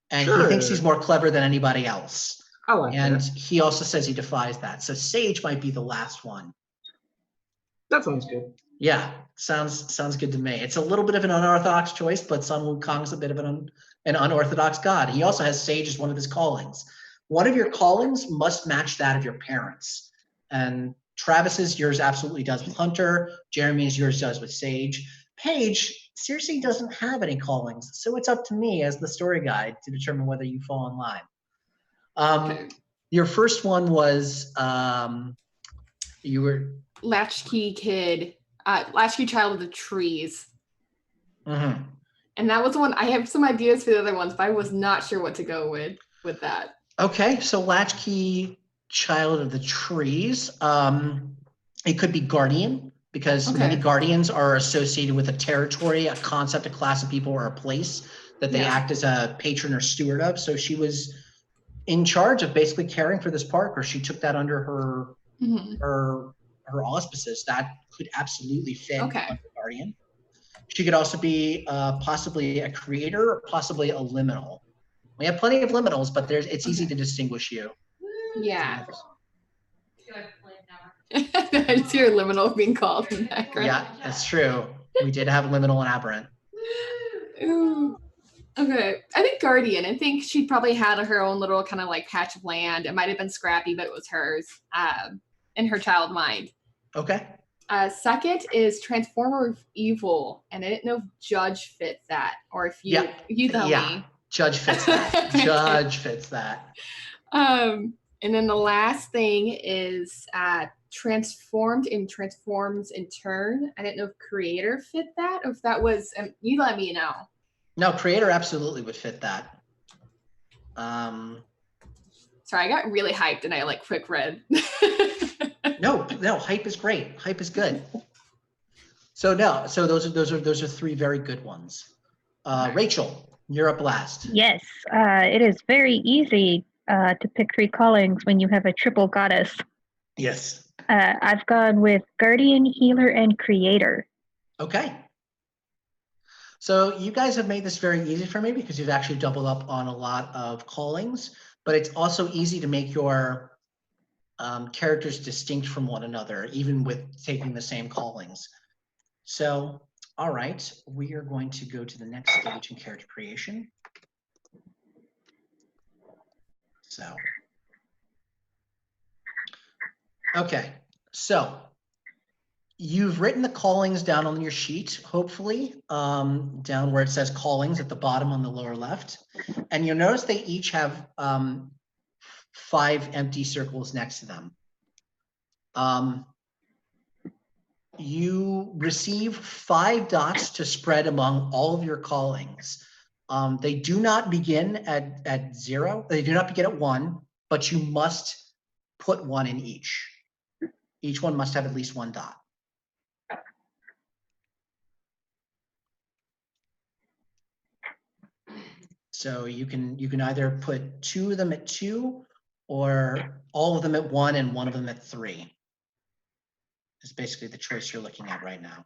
and he thinks he's more clever than anybody else. I like that. And he also says he defies that. So sage might be the last one. That sounds good. Yeah, sounds good to me. It's a little bit of an unorthodox choice, but Sun Wukong's a bit of an unorthodox god. He also has Sage as one of his callings. One of your callings must match that of your parents. And Travis's, yours absolutely does with Hunter. Jeremy's, yours does with Sage. Paige, seriously doesn't have any callings, so it's up to me as the story guide to determine whether you fall in line. Okay. Your first one was you were Latchkey kid, latchkey child of the trees. Mm-hmm. And that was the one. I have some ideas for the other ones, but I was not sure what to go with that. Okay, so Latchkey Child of the Trees. It could be Guardian, because many Guardians are associated with a territory, a concept, a class of people, or a place that they act as a patron or steward of. So she was in charge of basically caring for this park, or she took that under her her auspices. That could absolutely fit under Guardian. She could also be possibly a creator, or possibly a liminal. We have plenty of liminals, but it's easy to distinguish you. Yeah. I just hear liminal being called in the background. Yeah, that's true. We did have liminal and aberrant. Ooh. Okay. I think Guardian. I think she probably had her own little kind of like patch of land. It might have been scrappy, but it was hers in her child mind. Okay. Second is Transformer of Evil. And I didn't know if Judge fits that, or if you tell me. Judge fits that. Judge fits that. And then the last thing is transforms in turn. I didn't know if creator fit that, or if that was, you let me know. No, creator absolutely would fit that. Sorry, I got really hyped and I like quick read. No, hype is great. Hype is good. So those are three very good ones. Rachel, you're up last. Yes, it is very easy to pick three callings when you have a triple goddess. Yes. I've gone with Guardian, Healer, and Creator. Okay. So you guys have made this very easy for me because you've actually doubled up on a lot of callings, but it's also easy to make your characters distinct from one another, even with taking the same callings. So, all right, we are going to go to the next stage in character creation. So, okay, so you've written the callings down on your sheet, hopefully, down where it says callings at the bottom on the lower left. And you'll notice they each have 5 empty circles next to them. You receive 5 dots to spread among all of your callings. They do not begin at 0. They do not begin at 1, but you must put 1 in each. Each one must have at least 1 dot. So you can either put 2 of them at 2, or all of them at 1 and 1 of them at 3. It's basically the choice you're looking at right now.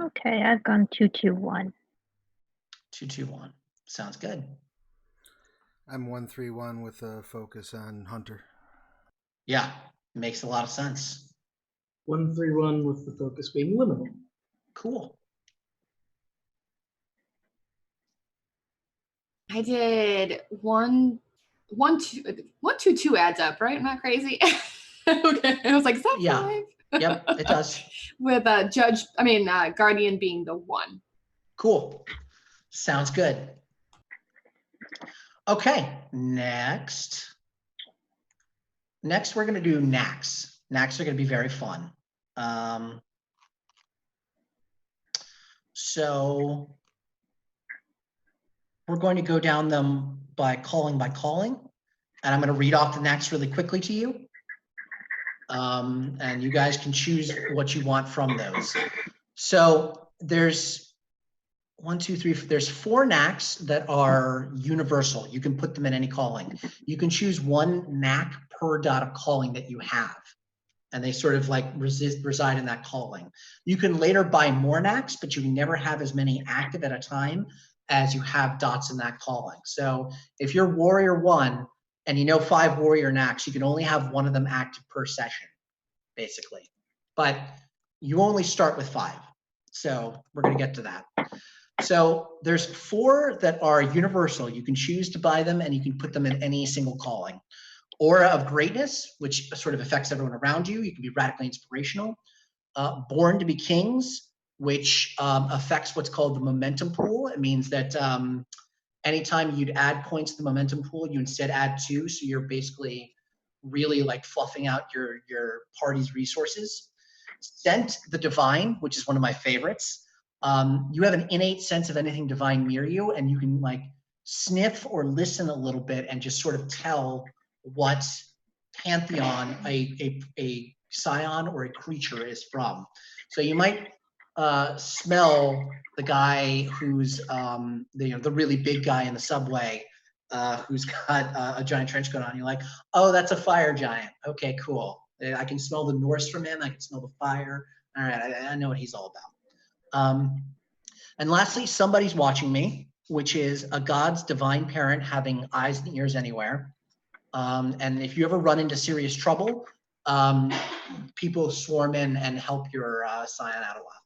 Okay, I've gone 2-2-1. 2-2-1. Sounds good. I'm 1-3-1 with a focus on Hunter. Yeah, makes a lot of sense. 1-3-1 with the focus being liminal. Cool. I did 1-2-2 adds up, right? I'm not crazy. Okay, I was like, is that 5? Yep, it does. With Guardian being the 1. Cool. Sounds good. Okay, next we're going to do Knacks. Knacks are going to be very fun. So we're going to go down them by calling, and I'm going to read off the Knacks really quickly to you. And you guys can choose what you want from those. So there's 1, 2, 3, there's 4 Knacks that are universal. You can put them in any calling. You can choose 1 Knack per dot of calling that you have, and they sort of like reside in that calling. You can later buy more Knacks, but you can never have as many active at a time as you have dots in that calling. So if you're Warrior 1 and you know 5 Warrior Knacks, you can only have one of them active per session, basically. But you only start with 5. So we're going to get to that. So there's 4 that are universal. You can choose to buy them and you can put them in any single calling. Aura of Greatness, which sort of affects everyone around you. You can be radically inspirational. Born to be Kings, which affects what's called the momentum pool. It means that anytime you'd add points to the momentum pool, you instead add 2. So you're basically really like fluffing out your party's resources. Scent the Divine, which is one of my favorites. You have an innate sense of anything divine near you, and you can like sniff or listen a little bit and just sort of tell what pantheon a scion or a creature is from. So you might smell the guy who's the really big guy in the subway who's got a giant trench coat on. You're like, oh, that's a fire giant. Okay, cool. I can smell the Norse from him. I can smell the fire. All right, I know what he's all about. And lastly, Somebody's Watching Me, which is a god's divine parent having eyes and ears anywhere. And if you ever run into serious trouble, people swarm in and help your scion out a lot.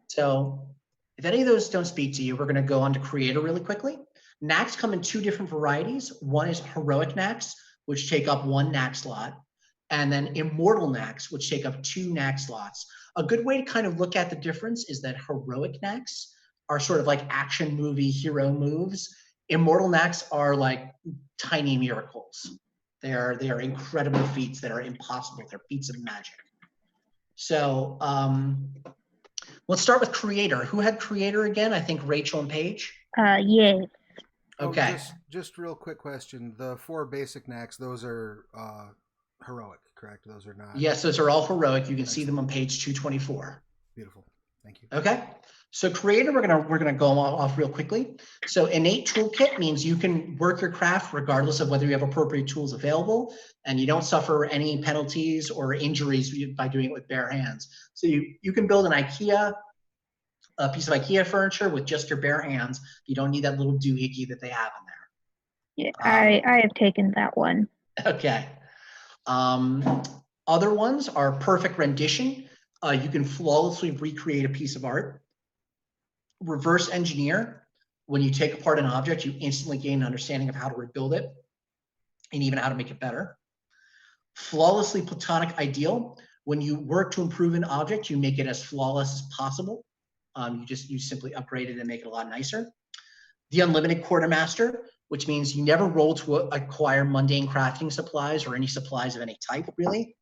So if any of those don't speak to you, we're going to go on to Creator really quickly. Knacks come in 2 different varieties. One is Heroic Knacks, which take up 1 Knack slot, and then Immortal Knacks, which take up 2 Knack slots. A good way to kind of look at the difference is that Heroic Knacks are sort of like action movie hero moves. Immortal Knacks are like tiny miracles. They are incredible feats that are impossible. They're feats of magic. So let's start with Creator. Who had Creator again? I think Rachel and Paige. Yes. Okay. Just real quick question. The 4 basic Knacks, those are heroic, correct? Those are not. Yes, those are all heroic. You can see them on page 224. Beautiful. Thank you. Okay. So Creator, we're gonna go off real quickly. So Innate Toolkit means you can work your craft regardless of whether you have appropriate tools available, and you don't suffer any penalties or injuries by doing it with bare hands. So you can build a piece of IKEA furniture with just your bare hands. You don't need that little doohickey that they have in there. Yeah, I have taken that one. Okay. Other ones are Perfect Rendition. You can flawlessly recreate a piece of art. Reverse Engineer. When you take apart an object, you instantly gain an understanding of how to rebuild it and even how to make it better. Flawlessly Platonic Ideal. When you work to improve an object, you make it as flawless as possible. You simply upgrade it and make it a lot nicer. The Unlimited Quartermaster, which means you never roll to acquire mundane crafting supplies or any supplies of any type, really.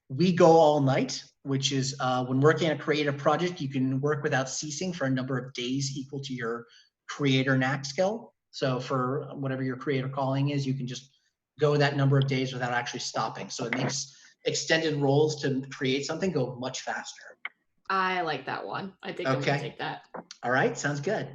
We Go All Night, which is when working on a creative project, you can work without ceasing for a number of days equal to your Creator Knack skill. So for whatever your creator calling is, you can just go that number of days without actually stopping. So it makes extended rolls to create something go much faster. I like that one. I think I'm going to take that. All right, sounds good.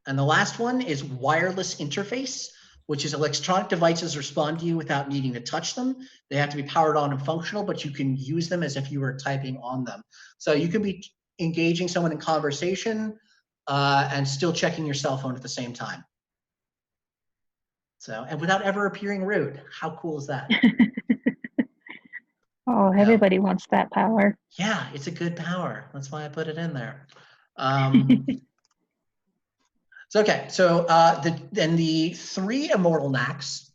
And the last one is Wireless Interface, which is electronic devices respond to you without needing to touch them. They have to be powered on and functional, but you can use them as if you were typing on them. So you can be engaging someone in conversation and still checking your cell phone at the same time. So, and without ever appearing rude. How cool is that? Oh, everybody wants that power. Yeah, it's a good power. That's why I put it in there. So the 3 Immortal Knacks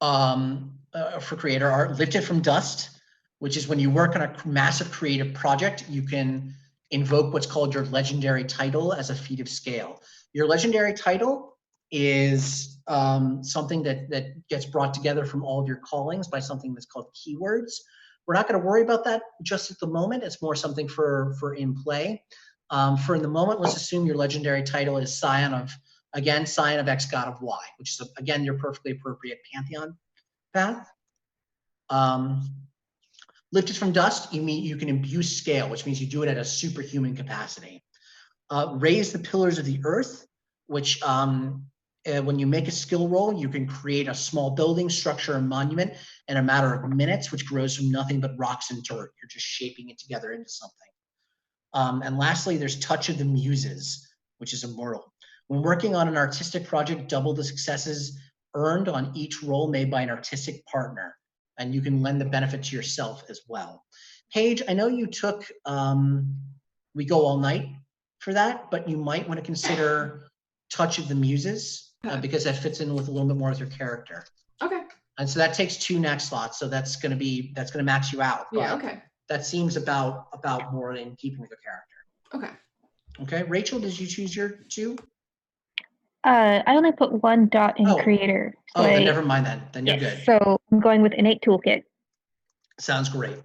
for Creator are Lifted from Dust, which is when you work on a massive creative project, you can invoke what's called your legendary title as a feat of scale. Your legendary title is something that gets brought together from all of your callings by something that's called keywords. We're not going to worry about that just at the moment. It's more something for in play. For in the moment, let's assume your legendary title is Scion of X, God of Y, which is, again, your perfectly appropriate Pantheon path. Lifted from Dust, you can imbue scale, which means you do it at a superhuman capacity. Raise the Pillars of the Earth, which when you make a skill roll, you can create a small building, structure, and monument in a matter of minutes, which grows from nothing but rocks and dirt. You're just shaping it together into something. And lastly, there's Touch of the Muses, which is immortal. When working on an artistic project, double the successes earned on each roll made by an artistic partner, and you can lend the benefit to yourself as well. Paige, I know you took We Go All Night for that, but you might want to consider Touch of the Muses because that fits in with a little bit more with your character. Okay. And so that takes 2 Knacks slots, so that's gonna max you out. Yeah. Okay. That seems about more in keeping with your character. Okay. Okay, Rachel, did you choose your 2? I only put 1 dot in creator. So then never mind then. Then you're yes, good. So I'm going with innate toolkit. Sounds great.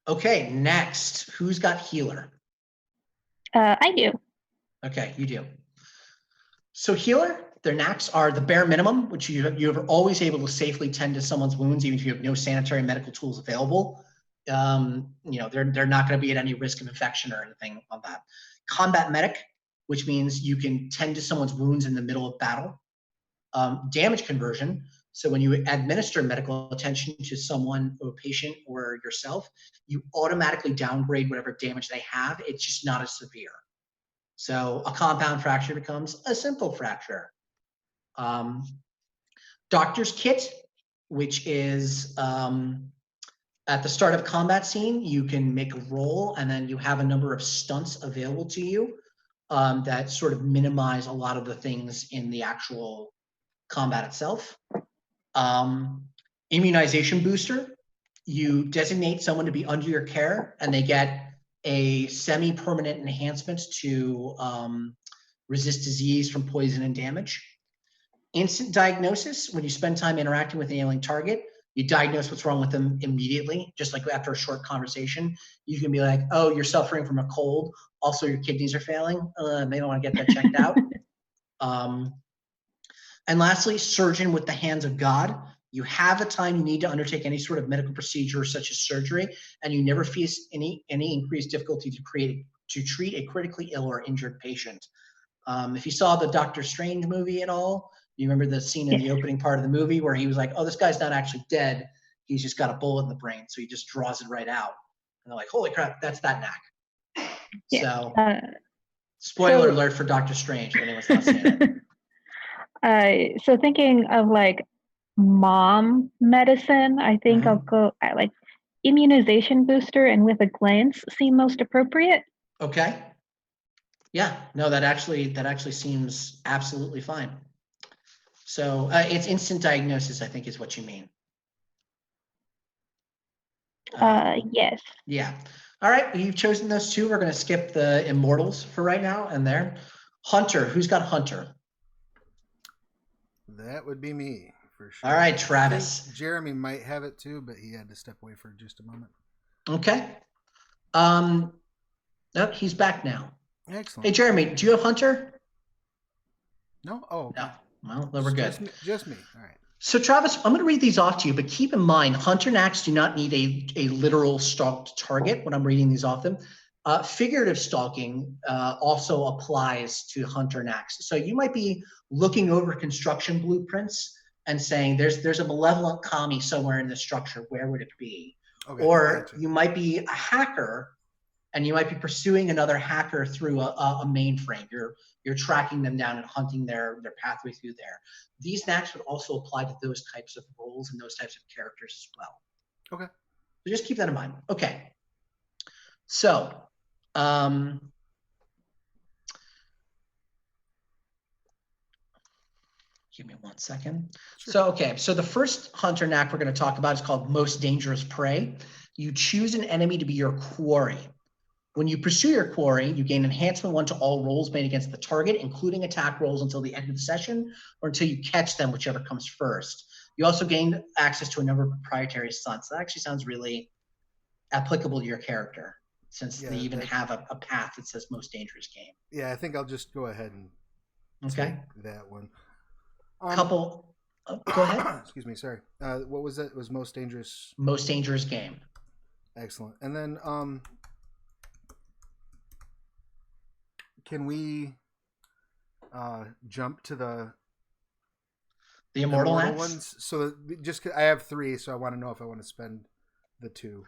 Okay, next, who's got healer? I do. Okay, you do. So healer, their Knacks are the bare minimum, which you're always able to safely tend to someone's wounds, even if you have no sanitary medical tools available. They're not going to be at any risk of infection or anything on that. Combat medic, which means you can tend to someone's wounds in the middle of battle. Damage conversion, so when you administer medical attention to someone, or a patient or yourself, you automatically downgrade whatever damage they have. It's just not as severe. So a compound fracture becomes a simple fracture. Doctor's kit, which is at the start of combat scene, you can make a roll and then you have a number of stunts available to you that sort of minimize a lot of the things in the actual combat itself. Immunization booster, you designate someone to be under your care and they get a semi-permanent enhancement to resist disease from poison and damage. Instant diagnosis, when you spend time interacting with an alien target, you diagnose what's wrong with them immediately, just like after a short conversation. You can be like, oh, you're suffering from a cold. Also, your kidneys are failing. Maybe I want to get that checked out. And lastly, surgeon with the hands of God. You have the time you need to undertake any sort of medical procedure such as surgery, and you never face any increased difficulty to treat a critically ill or injured patient. If you saw the Doctor Strange movie at all, you remember the scene in the opening part of the movie where he was like, oh, this guy's not actually dead. He's just got a bullet in the brain. So he just draws it right out. And they're like, holy crap, that's that Knack. Yeah. So spoiler alert for Doctor Strange, if anyone's not seen it. So thinking of like mom medicine, I think I'll go at like immunization booster and with a glance seem most appropriate. Okay. Yeah, no, that actually seems absolutely fine. So it's instant diagnosis, I think is what you mean. Yes. Yeah. All right, you've chosen those 2. We're going to skip the immortals for right now and there. Hunter, who's got Hunter? That would be me, for sure. All right, Travis. Jeremy might have it too, but he had to step away for just a moment. Okay. Nope, he's back now. Excellent. Hey, Jeremy, do you have Hunter? No? Oh, okay. No. Well, then we're good. Just me. All right. So, Travis, I'm going to read these off to you, but keep in mind, Hunter Knacks do not need a literal stalked target when I'm reading these off them. Figurative stalking also applies to Hunter Knacks. So you might be looking over construction blueprints and saying, there's a malevolent commie somewhere in the structure. Where would it be? Okay, or you might be a hacker and you might be pursuing another hacker through a mainframe. You're tracking them down and hunting their pathway through there. These Knacks would also apply to those types of roles and those types of characters as well. Okay. So just keep that in mind. Okay. So, give me 1 second. Sure. So the first Hunter Knack we're going to talk about is called Most Dangerous Prey. You choose an enemy to be your quarry. When you pursue your quarry, you gain enhancement 1 to all rolls made against the target, including attack rolls until the end of the session or until you catch them, whichever comes first. You also gain access to a number of proprietary stunts. That actually sounds really applicable to your character, since they even have a path that says Most Dangerous Game. Yeah, I think I'll just go ahead and take that one. Go ahead. Excuse me, sorry. What was that? It was Most Dangerous? Most Dangerous Game. Excellent. And then can we jump to the immortal ones? So I have 3, so I want to know if I want to spend the 2.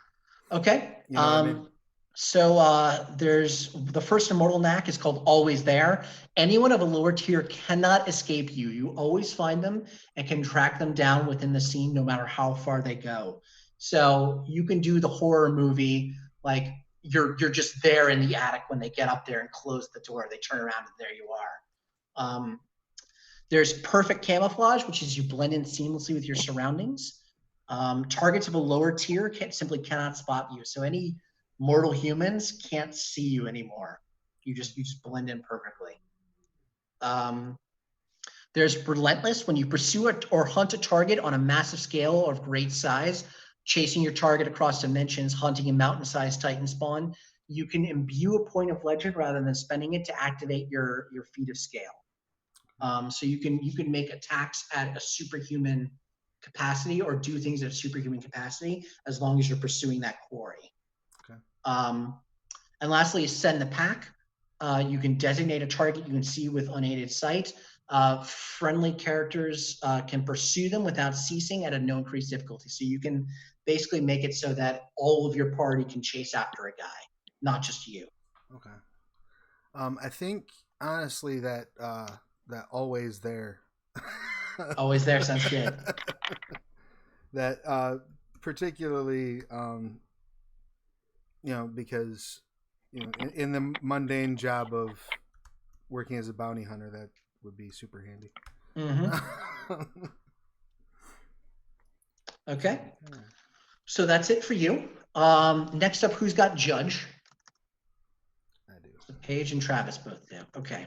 Okay. You know what I mean? So there's the first immortal knack is called Always There. Anyone of a lower tier cannot escape you. You always find them and can track them down within the scene no matter how far they go. So you can do the horror movie, like you're just there in the attic when they get up there and close the door. They turn around and there you are. There's perfect camouflage, which is you blend in seamlessly with your surroundings. Targets of a lower tier simply cannot spot you. So any mortal humans can't see you anymore. You just blend in perfectly. There's relentless. When you pursue or hunt a target on a massive scale of great size, chasing your target across dimensions, hunting a mountain-sized Titan spawn, you can imbue a point of legend rather than spending it to activate your feat of scale. So you can make attacks at a superhuman capacity or do things at a superhuman capacity as long as you're pursuing that quarry. Okay. And lastly, is set in the pack. You can designate a target you can see with unaided sight. Friendly characters can pursue them without ceasing at a no increased difficulty. So you can basically make it so that all of your party can chase after a guy, not just you. Okay. I think honestly that that always there. Always there sounds good. That particularly, because in the mundane job of working as a bounty hunter, that would be super handy. Mm-hmm. Okay. So that's it for you. Next up, who's got Judge? I do. So Paige and Travis both do. Okay.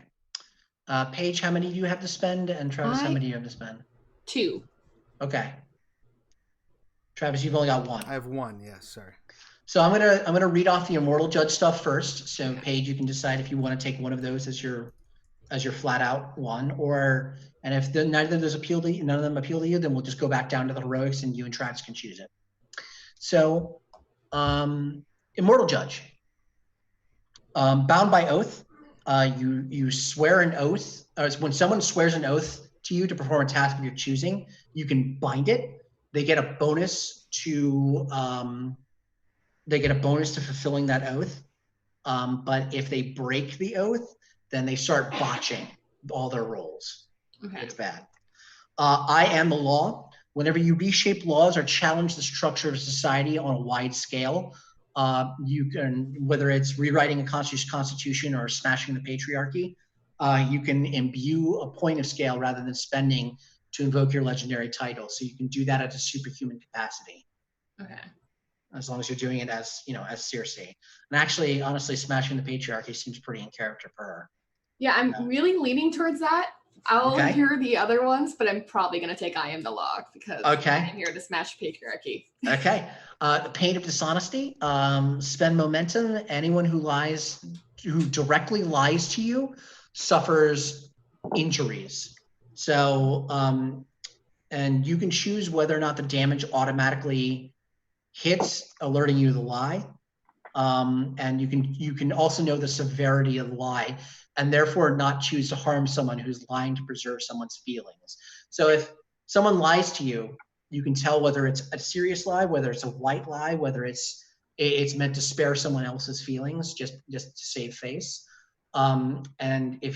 Paige, how many do you have to spend? And Travis, how many do you have to spend? 2. Okay. Travis, you've only got 1. I have 1. Yes, sorry. So I'm gonna read off the Immortal Judge stuff first. So Paige, you can decide if you want to take one of those as your flat out one, and if neither of those none of them appeal to you, then we'll just go back down to the heroics and you and Travis can choose it. So, Immortal Judge. Bound by oath, you swear an oath. When someone swears an oath to you to perform a task of your choosing, you can bind it. They get a bonus to fulfilling that oath. But if they break the oath, then they start botching all their rolls. Okay. It's bad. I am the law. Whenever you reshape laws or challenge the structure of society on a wide scale, you can, whether it's rewriting a constitution or smashing the patriarchy, you can imbue a point of scale rather than spending to invoke your legendary title. So you can do that at a superhuman capacity. Okay. As long as you're doing it as Circe. And actually, honestly, smashing the patriarchy seems pretty in character for her. Yeah, I'm really leaning towards that. I'll hear the other ones, but I'm probably going to take I Am the Law because I'm here to smash patriarchy. Okay. The pain of dishonesty. Spend momentum. Anyone who directly lies to you suffers injuries. So, and you can choose whether or not the damage automatically hits, alerting you to the lie. And you can also know the severity of the lie and therefore not choose to harm someone who's lying to preserve someone's feelings. So if someone lies to you, you can tell whether it's a serious lie, whether it's a white lie, whether it's meant to spare someone else's feelings just to save face. And if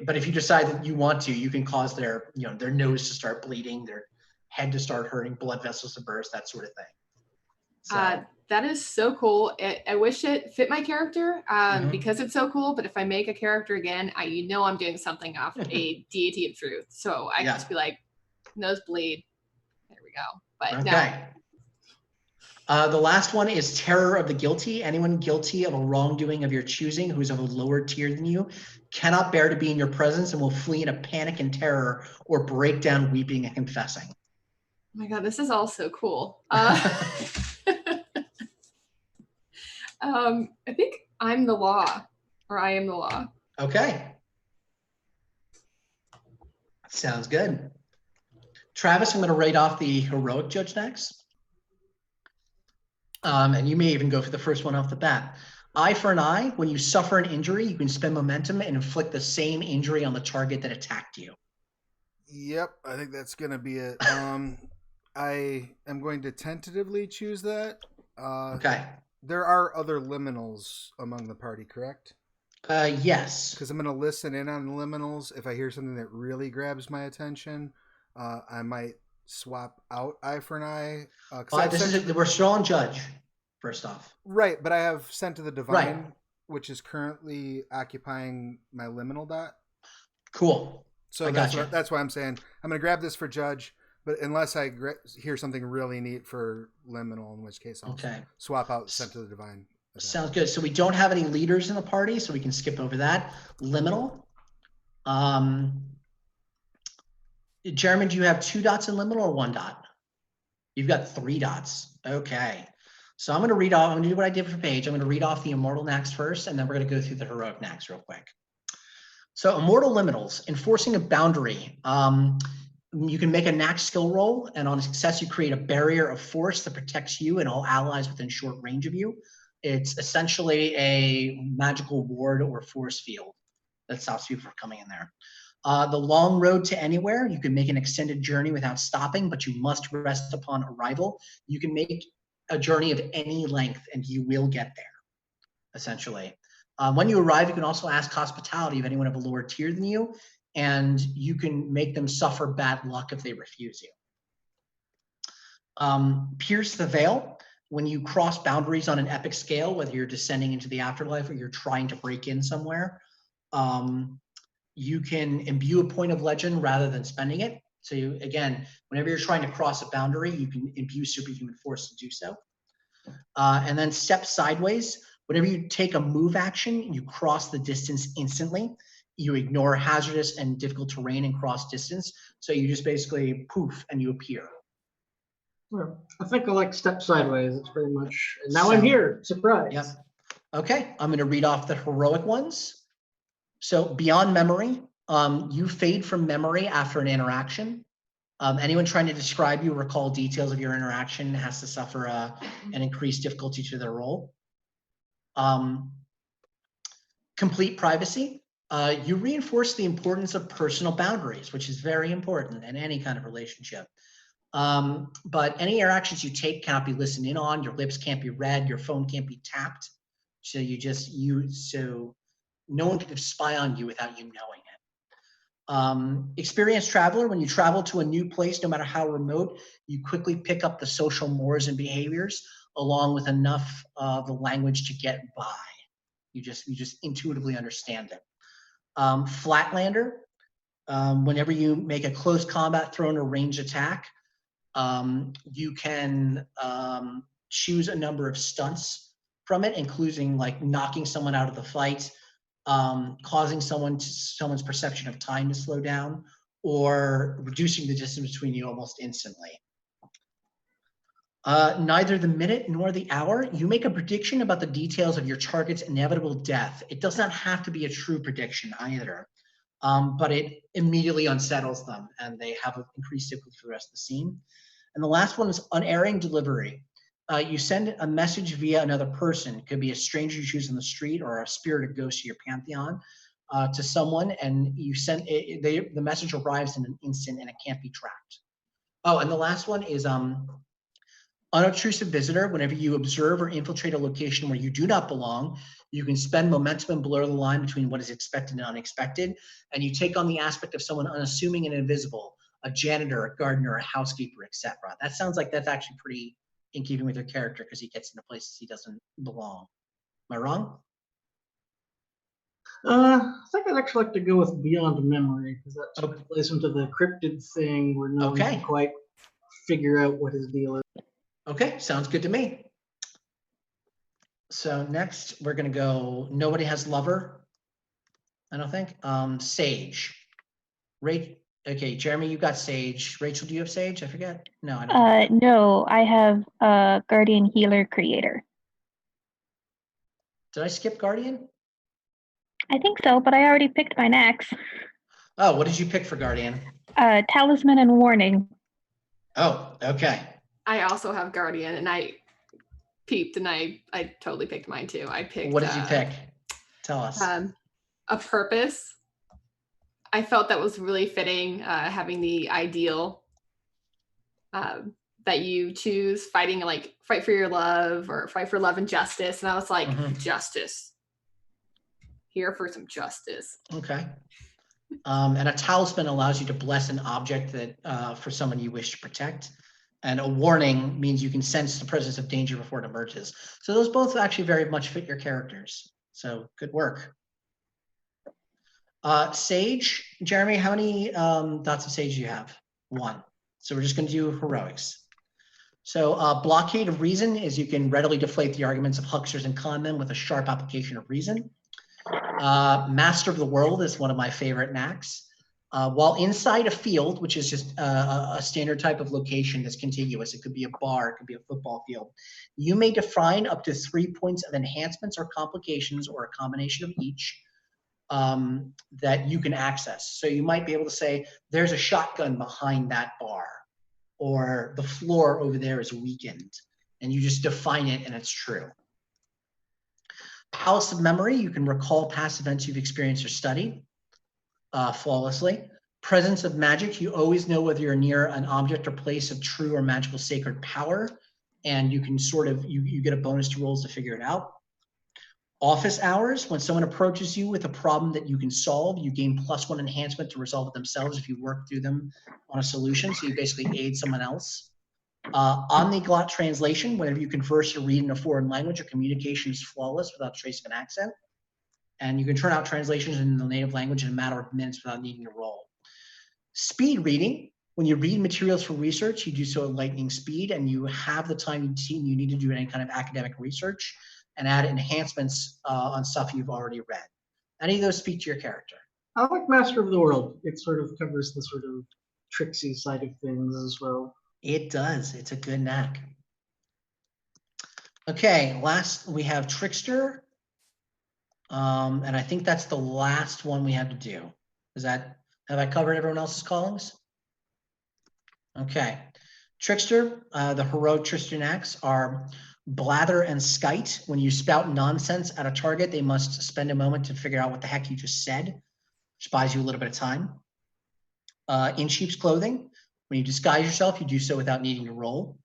but if you decide that you want to, you can cause their nose to start bleeding, their head to start hurting, blood vessels to burst, that sort of thing. So. That is so cool. I wish it fit my character because it's so cool. But if I make a character again, I'm doing something off a deity of truth. So I can just be like, nosebleed. There we go. But okay. No. The last one is terror of the guilty. Anyone guilty of a wrongdoing of your choosing who's of a lower tier than you cannot bear to be in your presence and will flee in a panic and terror or break down weeping and confessing. Oh my God, this is all so cool. I think I'm the law, or I am the law. Okay. Sounds good. Travis, I'm going to write off the heroic judge next. And you may even go for the first one off the bat. Eye for an eye. When you suffer an injury, you can spend momentum and inflict the same injury on the target that attacked you. Yep, I think that's going to be it. I am going to tentatively choose that. Okay. There are other liminals among the party, correct? Yes. Because I'm going to listen in on the liminals. If I hear something that really grabs my attention, I might swap out eye for an eye. We're still on Judge, first off. Right, but I have Sent to the Divine, Right. which is currently occupying my liminal dot. Cool. So that's why I'm saying I'm going to grab this for Judge, but unless I hear something really neat for liminal, in which case I'll swap out Sent to the Divine. Sounds good. So we don't have any leaders in the party, so we can skip over that. Liminal. Jeremy, do you have 2 dots in liminal or 1 dot? You've got 3 dots. Okay. So I'm going to read off. I'm going to do what I did for Paige. I'm going to read off the Immortal Knacks first, and then we're going to go through the Heroic Knacks real quick. So Immortal Liminals, enforcing a boundary. You can make a Knack skill roll, and on success, you create a barrier of force that protects you and all allies within short range of you. It's essentially a magical ward or force field that stops people from coming in there. The long road to anywhere, you can make an extended journey without stopping, but you must rest upon arrival. You can make a journey of any length and you will get there, essentially. When you arrive, you can also ask hospitality of anyone of a lower tier than you, and you can make them suffer bad luck if they refuse you. Pierce the Veil. When you cross boundaries on an epic scale, whether you're descending into the afterlife or you're trying to break in somewhere, you can imbue a point of legend rather than spending it. So you, again, whenever you're trying to cross a boundary, you can imbue superhuman force to do so. And then step sideways. Whenever you take a move action, you cross the distance instantly. You ignore hazardous and difficult terrain and cross distance. So you just basically poof and you appear. Well, I think I like step sideways. It's pretty much. And now I'm here. Surprise. Yep. Okay, I'm going to read off the heroic ones. So beyond memory, you fade from memory after an interaction. Anyone trying to describe you, recall details of your interaction has to suffer an increased difficulty to their role. Complete privacy. You reinforce the importance of personal boundaries, which is very important in any kind of relationship. But any interactions you take cannot be listened in on. Your lips can't be read. Your phone can't be tapped. So so no one can spy on you without you knowing it. Experienced traveler. When you travel to a new place, no matter how remote, you quickly pick up the social mores and behaviors along with enough of the language to get by. You just intuitively understand it. Flatlander. Whenever you make a close combat thrown or ranged attack, you can choose a number of stunts from it, including like knocking someone out of the fight, causing someone's perception of time to slow down, or reducing the distance between you almost instantly. Neither the minute nor the hour. You make a prediction about the details of your target's inevitable death. It does not have to be a true prediction either, but it immediately unsettles them and they have an increased difficulty for the rest of the scene. And the last one is Unerring Delivery. You send a message via another person. It could be a stranger you choose on the street or a spirited ghost of your pantheon to someone, and you send it, the message arrives in an instant and it can't be tracked. Oh, and the last one is Unobtrusive Visitor. Whenever you observe or infiltrate a location where you do not belong, you can spend momentum and blur the line between what is expected and unexpected, and you take on the aspect of someone unassuming and invisible, a janitor, a gardener, a housekeeper, etc. That sounds like that's actually pretty in keeping with your character because he gets into places he doesn't belong. Am I wrong? I think I'd actually like to go with Beyond Memory because that sort of plays into the cryptid thing where no one can quite figure out what his deal is. Okay, sounds good to me. So next we're gonna go Nobody Has Lover, I don't think. Sage. Okay, Jeremy, you got Sage. Rachel, do you have Sage? I forget. No, I don't. No, I have Guardian Healer Creator. Did I skip Guardian? I think so, but I already picked my Knacks. Oh, what did you pick for Guardian? Talisman and Warning. Oh, okay. I also have Guardian, and I peeped, and I totally picked mine too. I picked. What did you pick? Tell us. A Purpose. I felt that was really fitting, having the ideal that you choose, fighting like fight for your love or fight for love and justice. And I was like, justice. Here for some justice. Okay. And a talisman allows you to bless an object that for someone you wish to protect. And a warning means you can sense the presence of danger before it emerges. So those both actually very much fit your characters. So good work. Sage, Jeremy, how many dots of sage do you have? 1. So we're just going to do heroics. So blockade of reason is you can readily deflate the arguments of hucksters and con men with a sharp application of reason. Master of the world is one of my favorite knacks. While inside a field, which is just a standard type of location that's contiguous, it could be a bar, it could be a football field, you may define up to 3 points of enhancements or complications or a combination of each that you can access. So you might be able to say, there's a shotgun behind that bar, or the floor over there is weakened, and you just define it and it's true. Palace of memory, you can recall past events you've experienced or studied flawlessly. Presence of magic, you always know whether you're near an object or place of true or magical sacred power, and you can sort of, you get a bonus to rolls to figure it out. Office hours, when someone approaches you with a problem that you can solve, you gain +1 enhancement to resolve it themselves if you work through them on a solution, so you basically aid someone else. Omniglot translation, whenever you converse or read in a foreign language, your communication is flawless without trace of an accent. And you can turn out translations in the native language in a matter of minutes without needing to roll. Speed reading, when you read materials for research, you do so at lightning speed, and you have the time you need to do any kind of academic research and add enhancements on stuff you've already read. Any of those speak to your character? I like Master of the World. It sort of covers the sort of tricksy side of things as well. It does. It's a good knack. Okay, last we have Trickster. And I think that's the last one we have to do. Have I covered everyone else's callings? Okay. Trickster, the heroic Trickster knacks are blather and skite. When you spout nonsense at a target, they must spend a moment to figure out what the heck you just said, which buys you a little bit of time. In sheep's clothing, when you disguise yourself, you do so without needing to roll.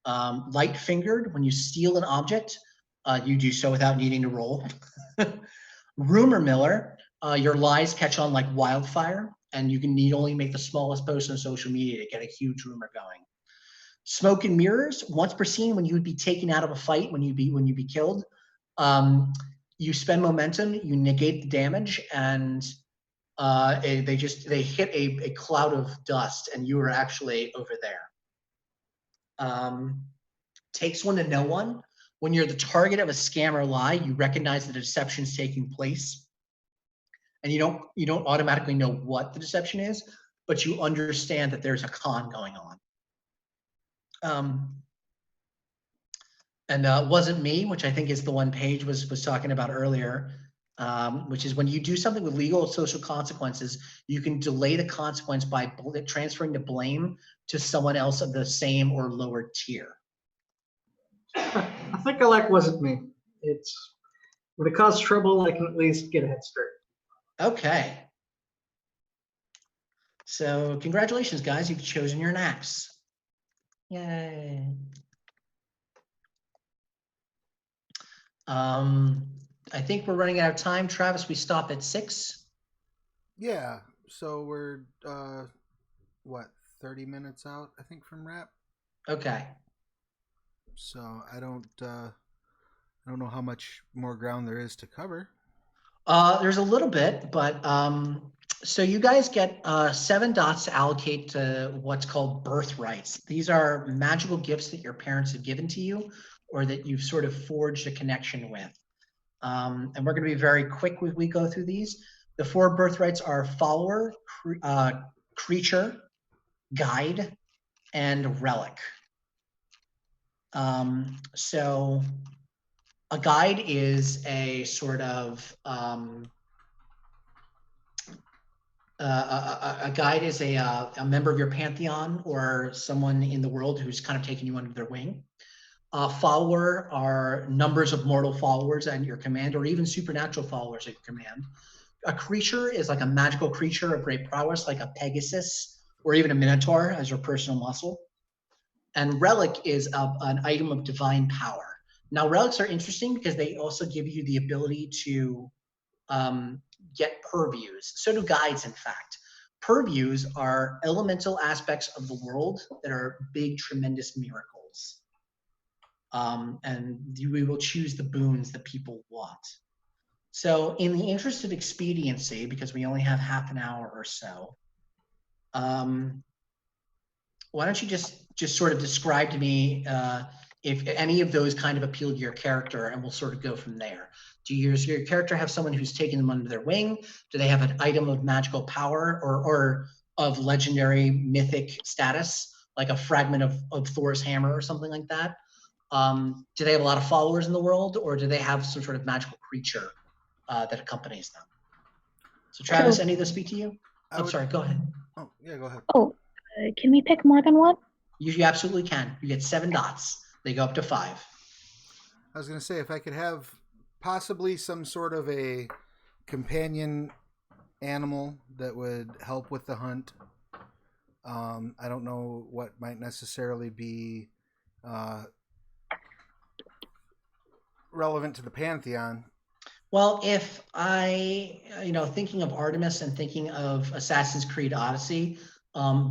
Light-fingered, when you steal an object, you do so without needing to roll. Rumor miller, your lies catch on like wildfire, and you can need only make the smallest post on social media to get a huge rumor going. Smoke and mirrors, once per scene, when you would be taken out of a fight, when you be killed, you spend momentum, you negate the damage, and they hit a cloud of dust, and you are actually over there. Takes one to know one. When you're the target of a scam or lie, you recognize that a deception is taking place, and you don't automatically know what the deception is, but you understand that there's a con going on. Wasn't me, which I think is the one Paige was talking about earlier, which is when you do something with legal or social consequences, you can delay the consequence by transferring the blame to someone else of the same or lower tier. I think I like wasn't me. It's when it causes trouble, I can at least get a head start. Okay. So congratulations, guys. You've chosen your knacks. Yay. I think we're running out of time. Travis, we stop at 6. Yeah. So we're, 30 minutes out, I think, from wrap. Okay. So I don't know how much more ground there is to cover. There's a little bit, but so you guys get 7 dots to allocate to what's called birthrights. These are magical gifts that your parents have given to you, or that you've sort of forged a connection with. And we're going to be very quick when we go through these. The 4 birthrights are follower, creature, guide, and relic. So a guide is a sort of a guide is a member of your pantheon or someone in the world who's kind of taking you under their wing. Follower are numbers of mortal followers at your command, or even supernatural followers at your command. A creature is like a magical creature of great prowess, like a Pegasus or even a Minotaur as your personal muscle. And relic is an item of divine power. Now, relics are interesting because they also give you the ability to get purviews. So do guides, in fact. Purviews are elemental aspects of the world that are big, tremendous miracles. And we will choose the boons that people want. So in the interest of expediency, because we only have half an hour or so, why don't you just sort of describe to me if any of those kind of appeal to your character, and we'll sort of go from there. Does your character have someone who's taken them under their wing? Do they have an item of magical power or of legendary mythic status, like a fragment of Thor's hammer or something like that? Do they have a lot of followers in the world, or do they have some sort of magical creature that accompanies them? So Travis, any of those speak to you? Sorry, go ahead. Oh, yeah, go ahead. Oh, can we pick more than one? You absolutely can. You get 7 dots. They go up to 5. I was going to say, if I could have possibly some sort of a companion animal that would help with the hunt. I don't know what might necessarily be relevant to the Pantheon. Well, if thinking of Artemis and thinking of Assassin's Creed Odyssey,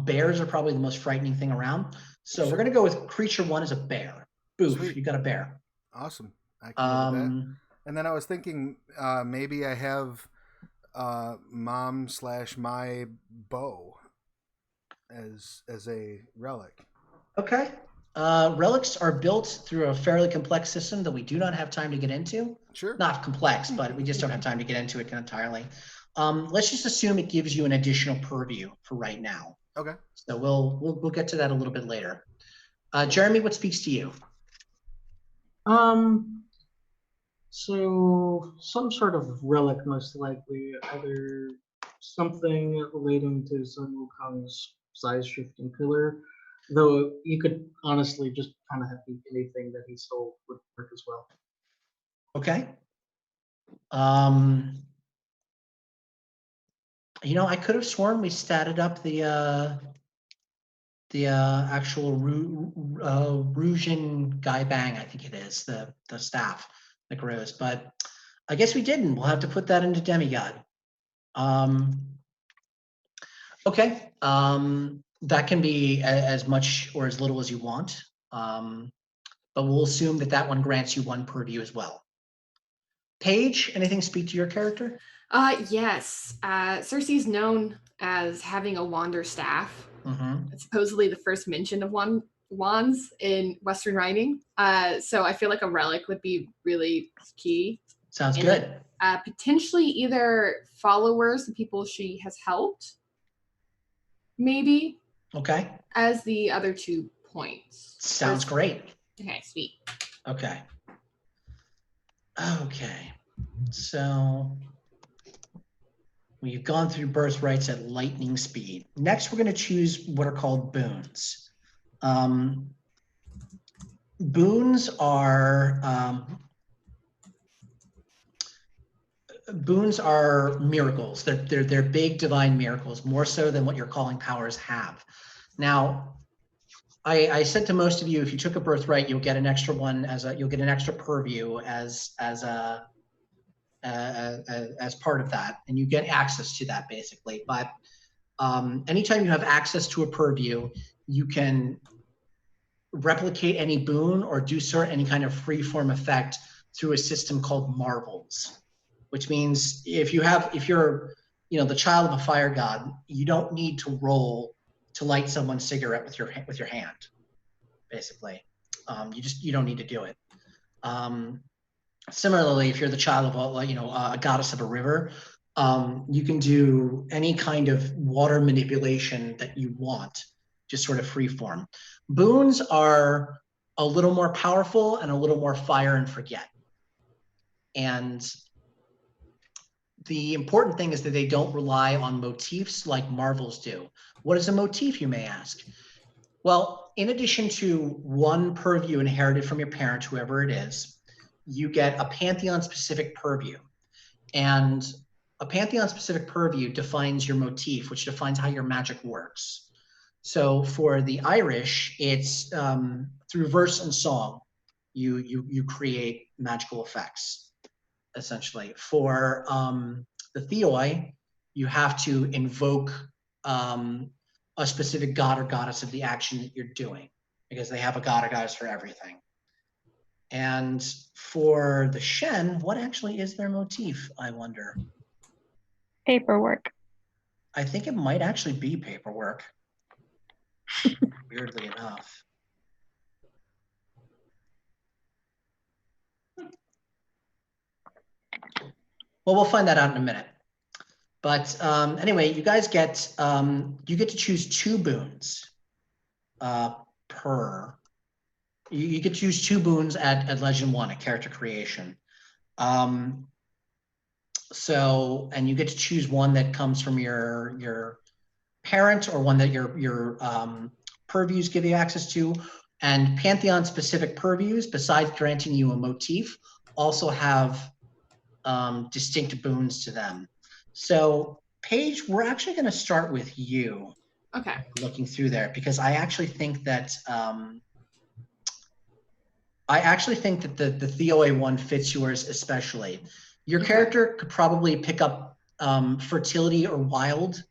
bears are probably the most frightening thing around. So we're going to go with creature 1 as a bear. Boof, Sweet. You got a bear. Awesome. I can live with that. And then I was thinking maybe I have mom/my bow as a relic. Okay. Relics are built through a fairly complex system that we do not have time to get into. Sure. Not complex, but we just don't have time to get into it entirely. Let's just assume it gives you an additional purview for right now. Okay. So we'll get to that a little bit later. Jeremy, what speaks to you? So some sort of relic, most likely, either something relating to Sun Wukong's size-shifting pillar, though you could honestly just kind of have anything that he stole would work as well. Okay. I could have sworn we statted up the actual Rougean Gai Bang, I think it is, the staff that grows, but I guess we didn't. We'll have to put that into Demigod. Okay. That can be as much or as little as you want, but we'll assume that one grants you 1 purview as well. Paige, anything speak to your character? Yes. Cersei's known as having a wander staff. Mm-hmm. It's supposedly the first mention of wands in Western writing. So I feel like a relic would be really key. Sounds good. Potentially either followers, the people she has helped, maybe. Okay. As the other 2 points. Sounds great. Okay, sweet. Okay. So we've gone through birthrights at lightning speed. Next, we're going to choose what are called boons. Boons are miracles. They're big divine miracles, more so than what your calling powers have. Now, I said to most of you, if you took a birthright, you'll get an extra one you'll get an extra purview as part of that, and you get access to that basically. But anytime you have access to a purview, you can replicate any boon or do any kind of free-form effect through a system called marvels, which means if you're the child of a fire god, you don't need to roll to light someone's cigarette with your hand, basically. You don't need to do it. Similarly, if you're the child of a goddess of a river, you can do any kind of water manipulation that you want, just sort of free form. Boons are a little more powerful and a little more fire and forget. And the important thing is that they don't rely on motifs like marvels do. What is a motif, you may ask? Well, in addition to 1 purview inherited from your parent, whoever it is, you get a Pantheon-specific purview. And a Pantheon-specific purview defines your motif, which defines how your magic works. So for the Irish, it's through verse and song, you create magical effects, essentially. For the Theoi, you have to invoke a specific god or goddess of the action that you're doing, because they have a god or goddess for everything. And for the Shen, what actually is their motif, I wonder? Paperwork. I think it might actually be paperwork, weirdly enough. Well, we'll find that out in a minute. But anyway, you guys get you get to choose 2 boons per. You get to choose 2 boons at Legend 1 at character creation. So, and you get to choose one that comes from your parent, or one that your purviews give you access to. And Pantheon specific purviews, besides granting you a motif, also have distinct boons to them. So Paige, we're actually going to start with you. Okay. Looking through there, because I actually think that the Theoi one fits yours especially. Your character could probably pick up fertility or wild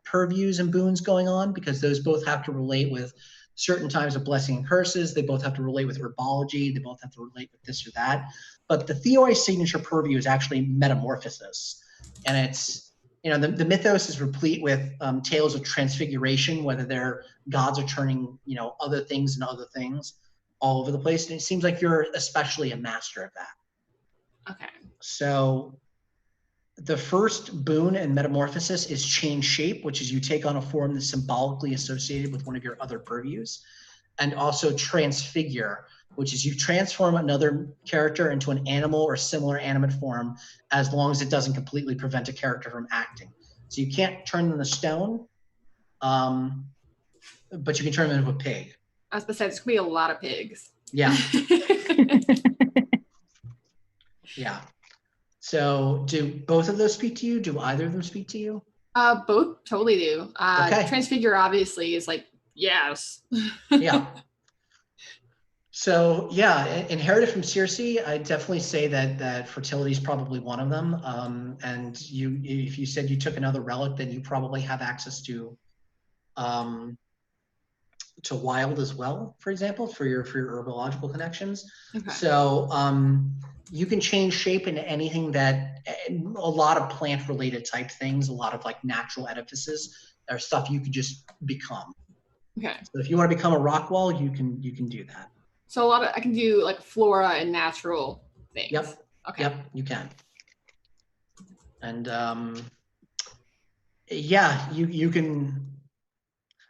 purviews and boons going on, because those both have to relate with certain times of blessing and curses. They both have to relate with herbology. They both have to relate with this or that. But the Theoi signature purview is actually metamorphosis. And it's, you know, the mythos is replete with tales of transfiguration, whether their gods are turning, you know, other things into other things all over the place. And it seems like you're especially a master of that. Okay. So the first boon in metamorphosis is change shape, which is you take on a form that's symbolically associated with one of your other purviews. And also transfigure, which is you transform another character into an animal or similar animate form, as long as it doesn't completely prevent a character from acting. So you can't turn them to stone, but you can turn them into a pig. I was supposed to say, there's going to be a lot of pigs. Yeah. Yeah. So do both of those speak to you? Do either of them speak to you? Both totally do. Okay. Transfigure obviously is like, yes. Yeah. So yeah, inherited from Circe, I definitely say that fertility is probably one of them. And if you said you took another relic, then you probably have access to wild as well, for example, for your herbological connections. Okay. So you can change shape into anything that, a lot of plant related type things, a lot of like natural edifices or stuff you could just become. Okay. So if you want to become a rock wall, you can do that. So I can do like flora and natural things. Yep. Okay. Yep, you can. And yeah, you can.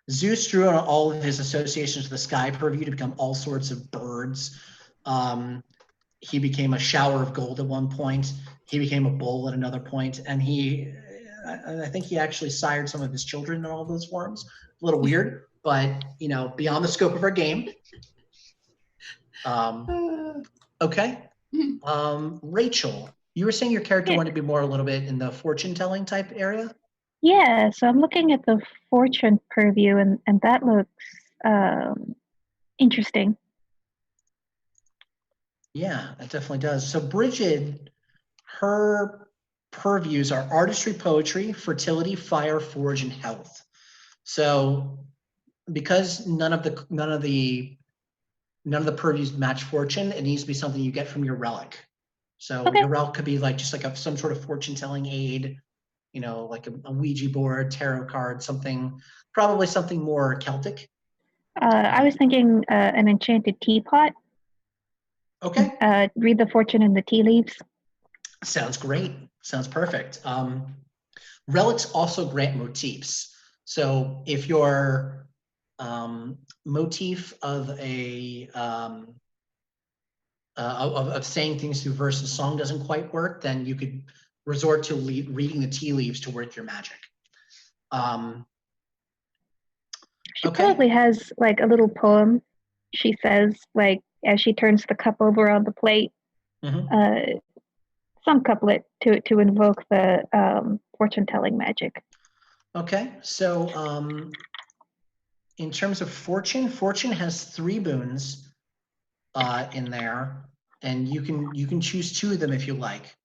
Zeus drew on all of his associations with the sky purview to become all sorts of birds. He became a shower of gold at one point. He became a bull at another point, and I think he actually sired some of his children in all those forms. A little weird, but you know, beyond the scope of our game. Okay. Rachel, you were saying your character wanted to be more a little bit in the fortune telling type area? Yeah, so I'm looking at the fortune purview, and that looks interesting. Yeah, it definitely does. So Bridget, her purviews are artistry, poetry, fertility, fire, forge, and health. So because none of the purviews match fortune, it needs to be something you get from your relic. So Okay. your relic could be like just like some sort of fortune telling aid, you know, like a Ouija board, tarot card, probably something more Celtic. I was thinking an enchanted teapot. Okay. Read the fortune in the tea leaves. Sounds great. Sounds perfect. Relics also grant motifs. So if your motif of of saying things through verse and song doesn't quite work, then you could resort to reading the tea leaves to work your magic. She probably has like a little poem. She says, like, as she turns the cup over on the plate, some couplet to invoke the fortune telling magic. Okay, so in terms of fortune, fortune has 3 boons in there, and you can choose 2 of them if you like.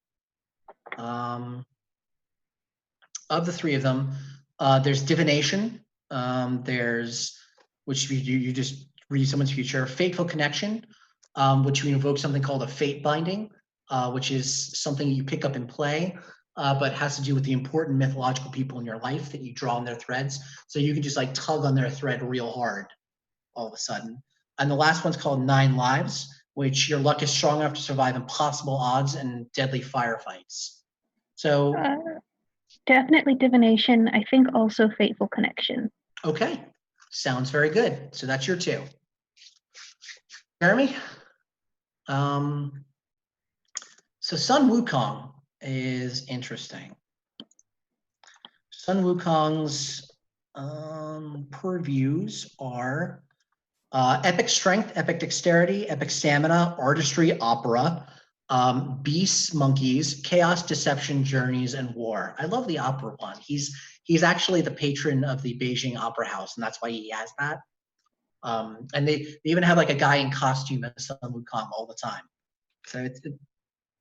Of the 3 of them, there's divination. There's which you just read someone's future. Fateful connection, which you invoke something called a fate binding, which is something you pick up in play, but has to do with the important mythological people in your life that you draw on their threads. So you can just like tug on their thread real hard all of a sudden. And the last one's called 9 lives, which your luck is strong enough to survive impossible odds and deadly firefights. So Definitely divination. I think also fateful connection. okay, sounds very good. So that's your 2. Jeremy? So Sun Wukong is interesting. Sun Wukong's purviews are epic strength, epic dexterity, epic stamina, artistry, opera, beasts, monkeys, chaos, deception, journeys, and war. I love the opera one. He's actually the patron of the Beijing Opera House, and that's why he has that. And they even have like a guy in costume as Sun Wukong all the time. So it's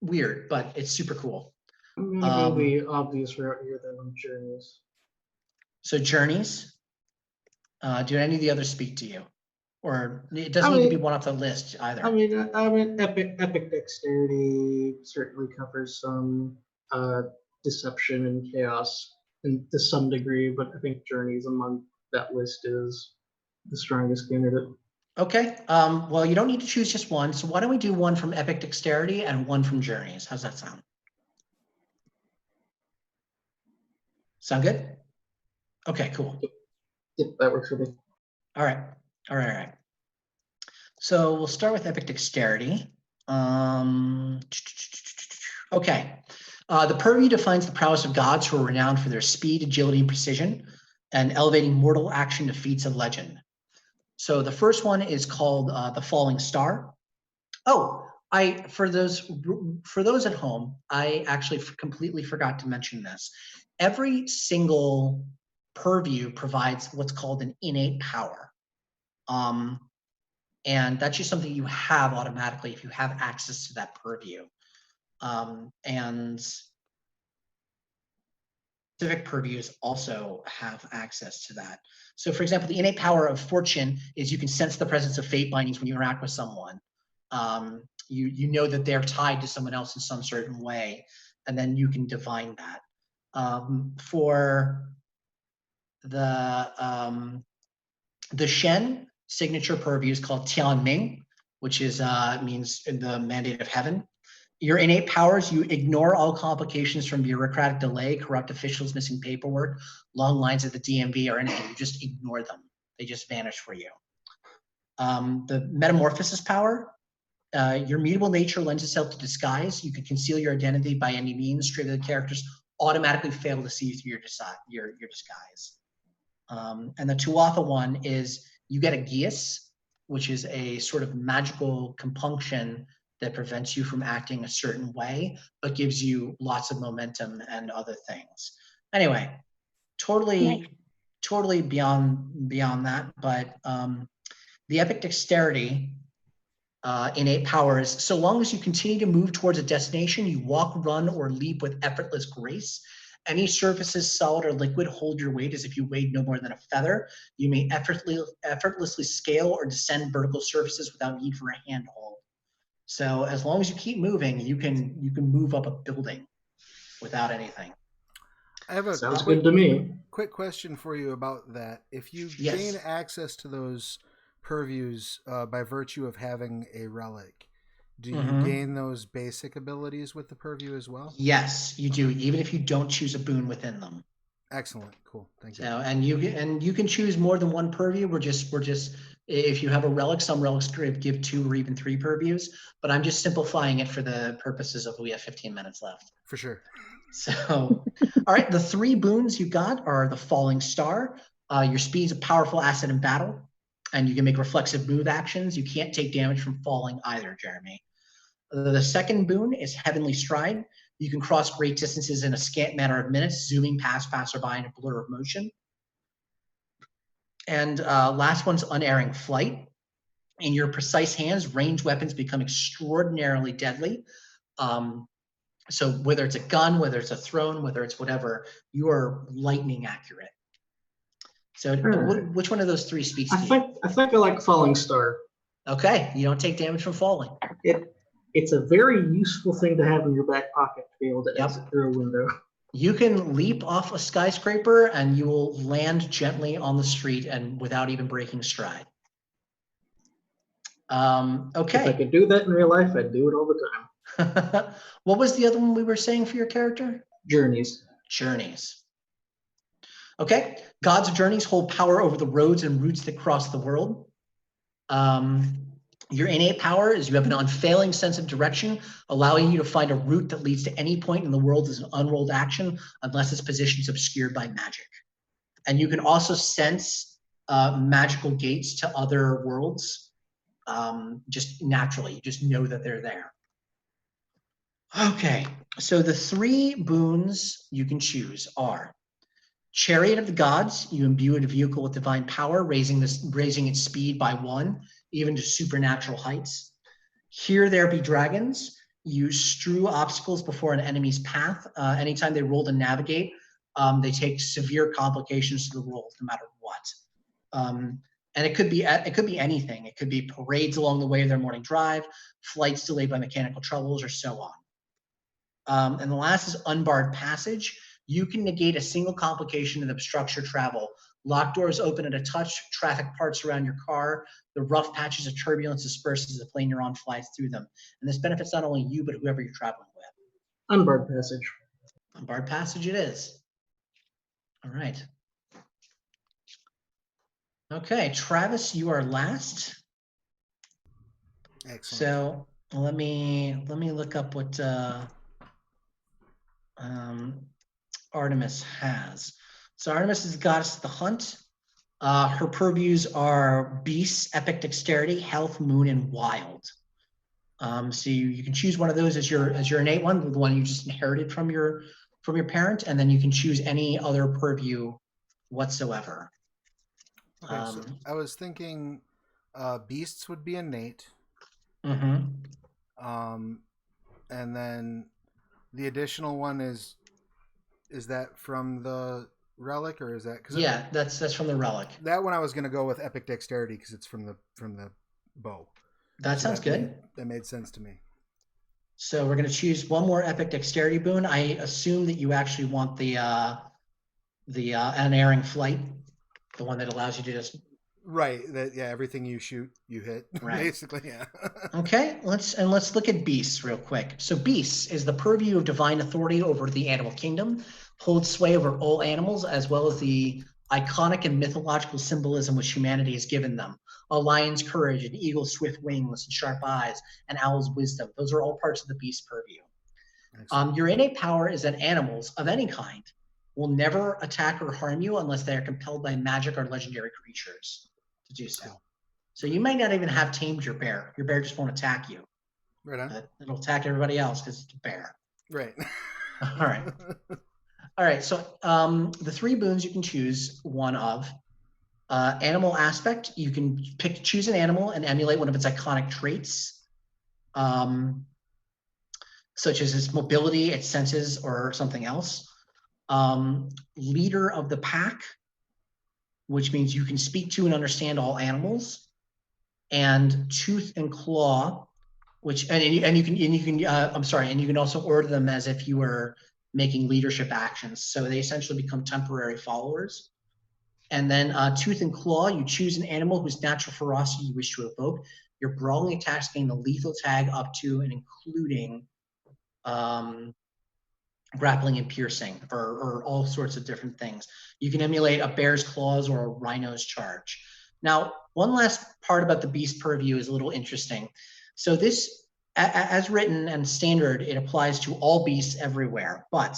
weird, but it's super cool. I'm gonna go the obvious route here then, journeys. So journeys. Do any of the others speak to you? Or it doesn't need to be one off the list either. I mean, epic dexterity certainly covers some deception and chaos, and to some degree, but I think journeys among that list is the strongest candidate. Okay. Well, you don't need to choose just one. So why don't we do one from epic dexterity and one from journeys? How's that sound? Sound good? Okay, cool. Yep, that works for me. All right. All right. All right. So we'll start with epic dexterity. Okay. The purview defines the prowess of gods who are renowned for their speed, agility, and precision, and elevating mortal action to feats of legend. So the first one is called the Falling Star. Oh, for those at home, I actually completely forgot to mention this. Every single purview provides what's called an innate power. And that's just something you have automatically if you have access to that purview. And specific purviews also have access to that. So for example, the innate power of fortune is you can sense the presence of fate bindings when you interact with someone. You know that they're tied to someone else in some certain way, and then you can divine that. For the Shen signature purview is called Tian Ming, which is means the mandate of heaven. Your innate powers, you ignore all complications from bureaucratic delay, corrupt officials missing paperwork, long lines at the DMV or anything. You just ignore them. They just vanish for you. The metamorphosis power, your mutable nature lends itself to disguise. You can conceal your identity by any means. Trigger the characters automatically fail to see through your disguise. And the Tuatha one is you get a geas, which is a sort of magical compunction that prevents you from acting a certain way, but gives you lots of momentum and other things. Anyway, totally beyond that, but the epic dexterity innate powers, so long as you continue to move towards a destination, you walk, run, or leap with effortless grace. Any surfaces, solid or liquid, hold your weight as if you weighed no more than a feather. You may effortlessly scale or descend vertical surfaces without need for a handhold. So as long as you keep moving, you can move up a building without anything. I have a Sounds good to me. Quick question for you about that. If you Yes. gain access to those purviews by virtue of having a relic, do you gain those basic abilities with the purview as well? Yes, you do, even if you don't choose a boon within them. Excellent, cool, thank you. So, and you can choose more than one purview. We're just if you have a relic, some relics give 2 or even 3 purviews, but I'm just simplifying it for the purposes of we have 15 minutes left. For sure. So, all right, the 3 boons you got are the Falling Star. Your speed's a powerful asset in battle, and you can make reflexive move actions. You can't take damage from falling either, Jeremy. The second boon is Heavenly Stride. You can cross great distances in a scant matter of minutes, zooming past passerby in a blur of motion. And last one's Unerring Flight. In your precise hands, ranged weapons become extraordinarily deadly. So whether it's a gun, whether it's a throne, whether it's whatever, you are lightning accurate. So which one of those three speaks to you? I think I like Falling Star. Okay, you don't take damage from falling. It's a very useful thing to have in your back pocket to be able to exit through a window. You can leap off a skyscraper and you will land gently on the street and without even breaking stride. Okay. If I could do that in real life, I'd do it all the time. What was the other one we were saying for your character? Journeys. Journeys. Okay. Gods of journeys hold power over the roads and routes that cross the world. Your innate power is you have an unfailing sense of direction, allowing you to find a route that leads to any point in the world as an unrolled action, unless its position is obscured by magic. And you can also sense magical gates to other worlds just naturally. You just know that they're there. Okay, so the 3 boons you can choose are Chariot of the Gods. You imbue a vehicle with divine power, raising its speed by 1, even to supernatural heights. Here There Be Dragons. You strew obstacles before an enemy's path. Anytime they roll to navigate, they take severe complications to the roll, no matter what. And it could be anything. It could be parades along the way of their morning drive, flights delayed by mechanical troubles, or so on. And the last is Unbarred Passage. You can negate a single complication that obstructs your travel. Locked doors open at a touch, traffic parts around your car, the rough patches of turbulence disperses as the plane you're on flies through them. And this benefits not only you, but whoever you're traveling with. Unbarred Passage. Unbarred Passage it is. All right. Okay, Travis, you are last. Excellent. So let me look up what Artemis has. So Artemis is the goddess of the hunt. Her purviews are beasts, epic dexterity, health, moon, and wild. So you can choose one of those as your innate one, the one you just inherited from your parent, and then you can choose any other purview whatsoever. Okay, so I was thinking beasts would be innate. Mm-hmm. And then the additional one is that from the relic, or is that? Yeah, that's from the relic. That one I was going to go with epic dexterity because it's from the bow. That sounds good. That made sense to me. So we're going to choose one more epic dexterity boon. I assume that you actually want the Unerring Flight, the one that allows you to just right. That everything you shoot, you hit. Right. Basically, yeah. Okay, let's look at beasts real quick. So beasts is the purview of divine authority over the animal kingdom, holds sway over all animals, as well as the iconic and mythological symbolism which humanity has given them. A lion's courage, an eagle's swift wings and sharp eyes, an owl's wisdom. Those are all parts of the beast purview. Your innate power is that animals of any kind will never attack or harm you unless they are compelled by magic or legendary creatures to do so. So you might not even have tamed your bear. Your bear just won't attack you. Right on. But it'll attack everybody else because it's a bear. Right. All right. All right. So the 3 boons you can choose one of. Animal aspect, you can choose an animal and emulate one of its iconic traits, such as its mobility, its senses, or something else. Leader of the pack, which means you can speak to and understand all animals. And tooth and claw, which and you can also order them as if you were making leadership actions. So they essentially become temporary followers. And then tooth and claw, you choose an animal whose natural ferocity you wish to evoke. Your brawling attacks gain the lethal tag up to and including grappling and piercing, or all sorts of different things. You can emulate a bear's claws or a rhino's charge. Now, one last part about the beast purview is a little interesting. So this, as written and standard, it applies to all beasts everywhere. But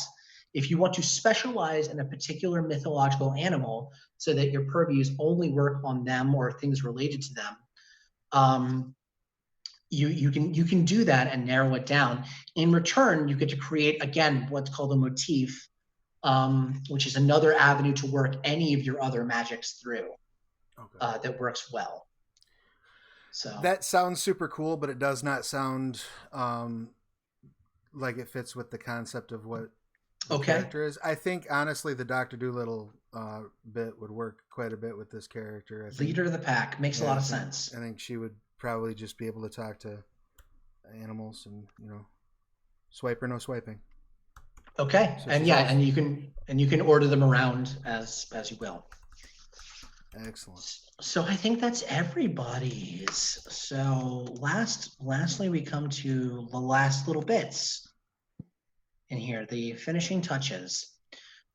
if you want to specialize in a particular mythological animal so that your purviews only work on them or things related to them, you can do that and narrow it down. In return, you get to create, again, what's called a motif, which is another avenue to work any of your other magics through. Okay. that works well. So that sounds super cool, but it does not sound like it fits with the concept of what the character is. I think honestly, the Dr. Dolittle bit would work quite a bit with this character. I think, leader of the pack makes a lot of sense. I think she would probably just be able to talk to animals and swipe or no swiping. Okay, so and you can order them around as you will. Excellent. So I think that's everybody's. So lastly, we come to the last little bits in here, the finishing touches.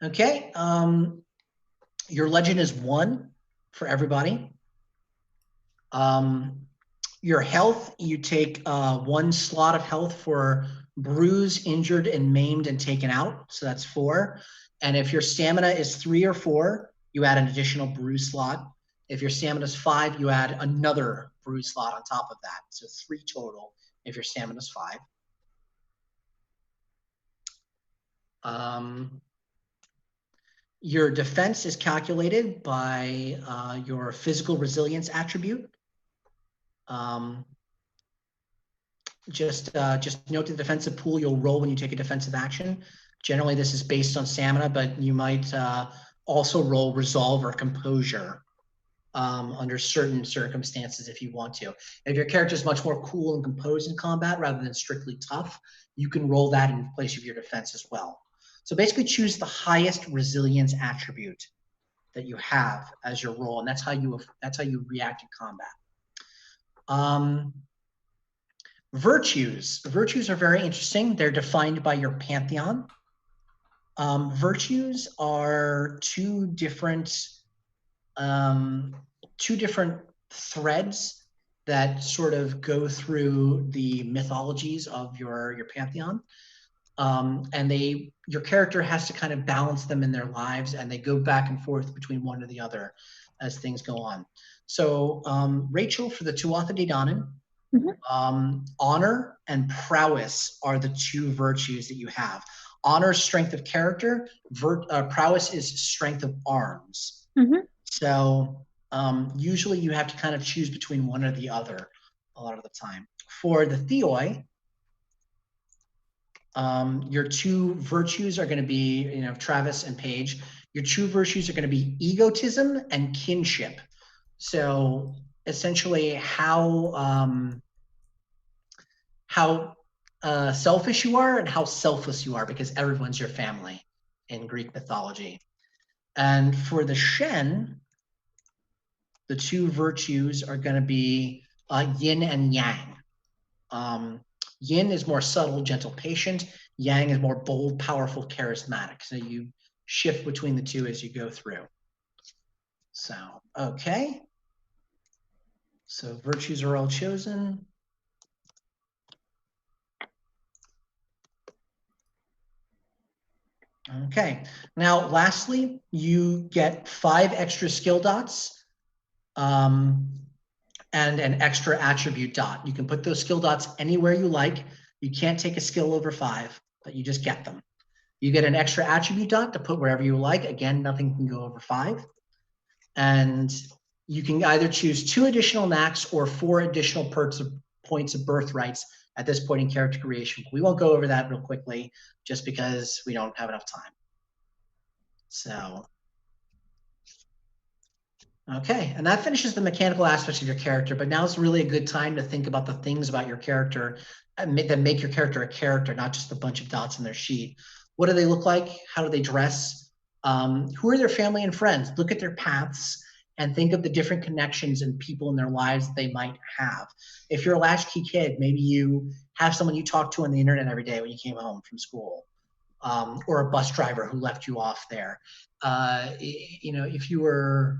Okay, your legend is 1 for everybody. Your health, you take 1 slot of health for bruised, injured, and maimed and taken out. So that's 4. And if your stamina is 3 or 4, you add an additional bruise slot. If your stamina is 5, you add another bruise slot on top of that. So 3 total if your stamina is 5. Your defense is calculated by your physical resilience attribute. Just note the defensive pool you'll roll when you take a defensive action. Generally, this is based on stamina, but you might also roll resolve or composure under certain circumstances if you want to. If your character is much more cool and composed in combat rather than strictly tough, you can roll that in place of your defense as well. So basically choose the highest resilience attribute that you have as your roll, and that's how you react in combat. Virtues. Virtues are very interesting. They're defined by your pantheon. Virtues are two different threads that sort of go through the mythologies of your pantheon. And your character has to kind of balance them in their lives, and they go back and forth between one or the other as things go on. So Rachel, for the Tuatha De Danann, honor and prowess are the 2 virtues that you have. Honor is strength of character. Prowess is strength of arms. So usually you have to kind of choose between one or the other a lot of the time. For the Theoi, your 2 virtues are going to be, Travis and Paige. Your 2 virtues are going to be egotism and kinship. So essentially, how selfish you are and how selfless you are, because everyone's your family in Greek mythology. And for the Shen, the 2 virtues are going to be yin and yang. Yin is more subtle, gentle, patient. Yang is more bold, powerful, charismatic. So you shift between the 2 as you go through. So, okay. So virtues are all chosen. Okay. Now, lastly, you get 5 extra skill dots and an extra attribute dot. You can put those skill dots anywhere you like. You can't take a skill over 5, but you just get them. You get an extra attribute dot to put wherever you like. Again, nothing can go over 5. And you can either choose 2 additional knacks or 4 additional points of birthrights at this point in character creation. We won't go over that real quickly just because we don't have enough time. So, okay, and that finishes the mechanical aspects of your character, but now it's really a good time to think about the things about your character that make your character a character, not just a bunch of dots in their sheet. What do they look like? How do they dress? Who are their family and friends? Look at their paths and think of the different connections and people in their lives that they might have. If you're a latchkey kid, maybe you have someone you talk to on the internet every day when you came home from school, or a bus driver who left you off there. If you were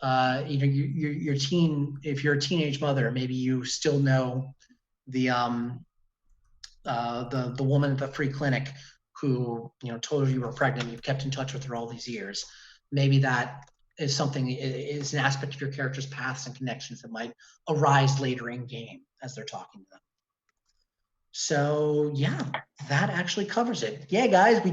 if you're a teenage mother, maybe you still know the woman at the free clinic who told you were pregnant. You've kept in touch with her all these years. Maybe that is an aspect of your character's paths and connections that might arise later in game as they're talking to them. So yeah, that actually covers it. Yeah, guys, we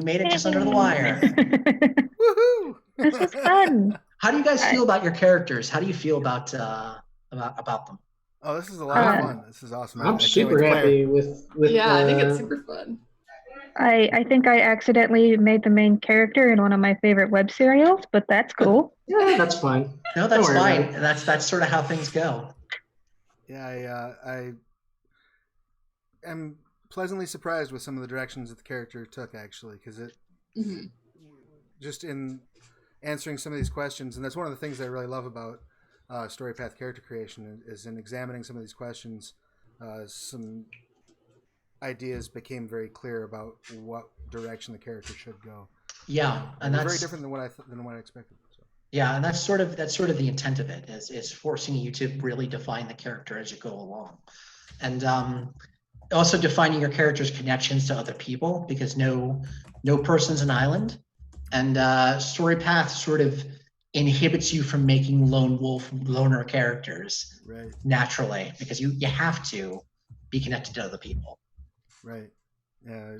made it just under the wire. Woohoo! This was fun. How do you guys feel about your characters? How do you feel about them? Oh, this is a lot of fun. This is awesome. I'm I can't super wait to play happy it. with. Yeah, I think it's super fun. I think I accidentally made the main character in one of my favorite web serials, but that's cool. Yeah, that's fine. No, that's fine. That's sort of how things go. Yeah, I am pleasantly surprised with some of the directions that the character took, actually, because it just in answering some of these questions, and that's one of the things I really love about story path character creation is in examining some of these questions. Some ideas became very clear about what direction the character should go. Yeah, and that's very different than what I expected. So. Yeah, and that's sort of the intent of it is forcing you to really define the character as you go along, and also defining your character's connections to other people, because no person's an island, and story path sort of inhibits you from making lone wolf loner characters naturally, because you have to be connected to other people. Right. Yeah,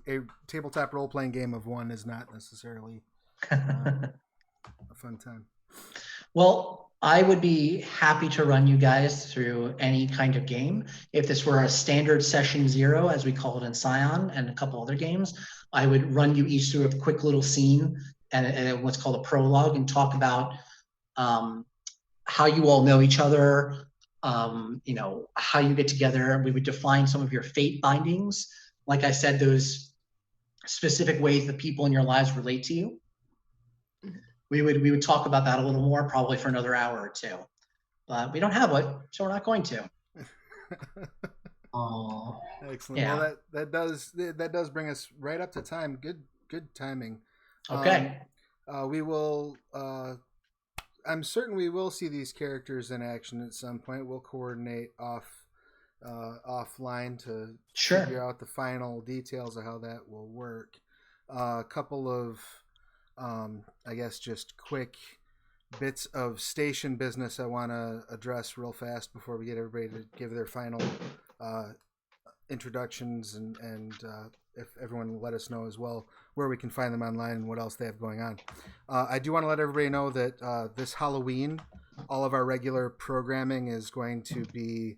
a tabletop role playing game of one is not necessarily a fun time. Well, I would be happy to run you guys through any kind of game. If this were a standard session 0, as we call it in Scion and a couple other games, I would run you each through a quick little scene and what's called a prologue, and talk about how you all know each other, how you get together. We would define some of your fate bindings. Like I said, those specific ways that people in your lives relate to you. We would talk about that a little more, probably for another hour or two, but we don't have it, so we're not going to. Oh, excellent. Yeah. Well, that does bring us right up to time. Good timing. Okay. We will. I'm certain we will see these characters in action at some point. We'll coordinate offline to figure out the final details of how that will work. A couple of I guess just quick bits of station business I want to address real fast before we get everybody to give their final introductions, and if everyone will let us know as well where we can find them online and what else they have going on. I do want to let everybody know that this Halloween, all of our regular programming is going to be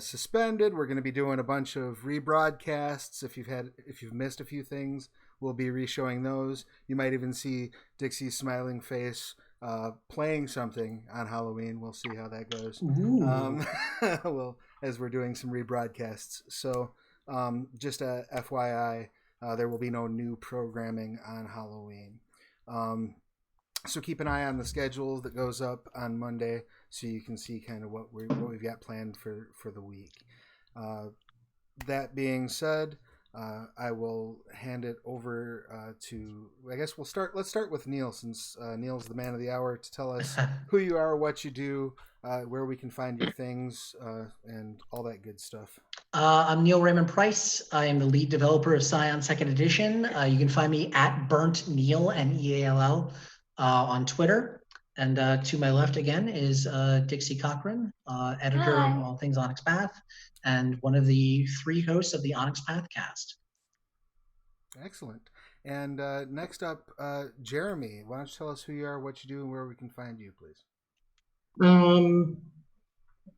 suspended. We're going to be doing a bunch of rebroadcasts. If you've missed a few things, we'll be re-showing those. You might even see Dixie's smiling face playing something on Halloween. We'll see how that goes. Well, as we're doing some rebroadcasts. So just a FYI, there will be no new programming on Halloween. So keep an eye on the schedule that goes up on Monday, so you can see kind of what we've got planned for the week. That being said, I will hand it over to. I guess Let's start with Neil, since Neil's the man of the hour, to tell us who you are, what you do, where we can find your things, and all that good stuff. I'm Neil Raymond Price. I am the lead developer of Scion 2nd Edition. You can find me at Burnt Neil, Neall, on Twitter. And to my left again is Dixie Cochran, editor of all things Onyx Path, and one of the 3 hosts of the Onyx Path cast. Excellent. And next up, Jeremy, why don't you tell us who you are, what you do, and where we can find you, please?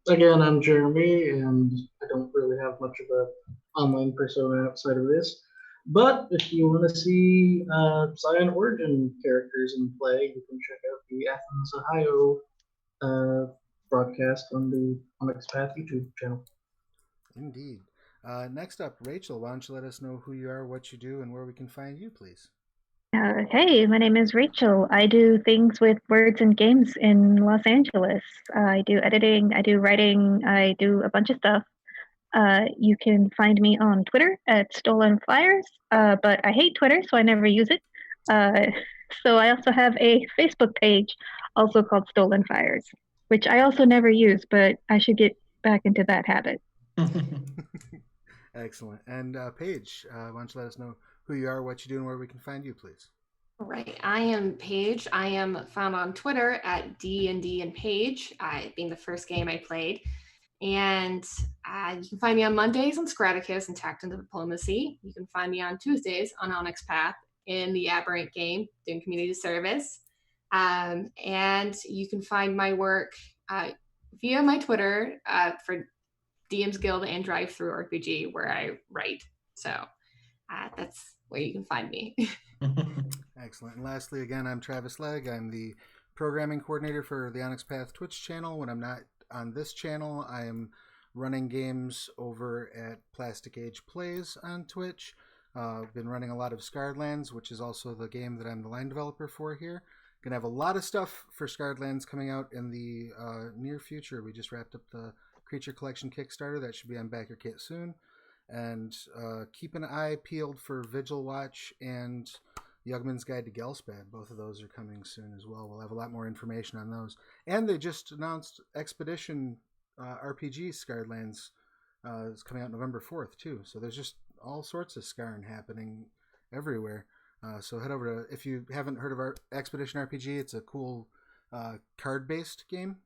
Again, I'm Jeremy, and I don't really have much of a online persona outside of this. But if you want to see Scion Origin characters in play, you can check out the Athens, Ohio broadcast on the Onyx Path YouTube channel. Indeed. Next up, Rachel, why don't you let us know who you are, what you do, and where we can find you, please? Hey, my name is Rachel. I do things with words and games in Los Angeles. I do editing, I do writing, I do a bunch of stuff. You can find me on Twitter at Stolen Flyers, but I hate Twitter, so I never use it. So I also have a Facebook page, also called Stolen Fires, which I also never use, but I should get back into that habit. Excellent. And Paige, why don't you let us know who you are, what you do, and where we can find you, please? All right. I am Paige. I am found on Twitter at D&D and Paige, being the first game I played. And you can find me on Mondays on Scraticus and Tactical Diplomacy. You can find me on Tuesdays on Onyx Path in the Aberrant game, doing community service. And you can find my work via my Twitter for DM's Guild and Drive Through RPG, where I write. So that's where you can find me. Excellent. And lastly, again, I'm Travis Legg. I'm the programming coordinator for the Onyx Path Twitch channel. When I'm not on this channel, I am running games over at Plastic Age Plays on Twitch. I've been running a lot of Scarred Lands, which is also the game that I'm the line developer for here. Gonna have a lot of stuff for Scarred Lands coming out in the near future. We just wrapped up the Creature Collection Kickstarter. That should be on Backer Kit soon. And keep an eye peeled for Vigil Watch and Yugman's Guide to Gelspad. Both of those are coming soon as well. We'll have a lot more information on those. And they just announced Expedition RPG Scarred Lands is coming out November 4th too. So there's just all sorts of scarring happening everywhere. So head over to, if you haven't heard of our Expedition RPG, it's a cool card-based game.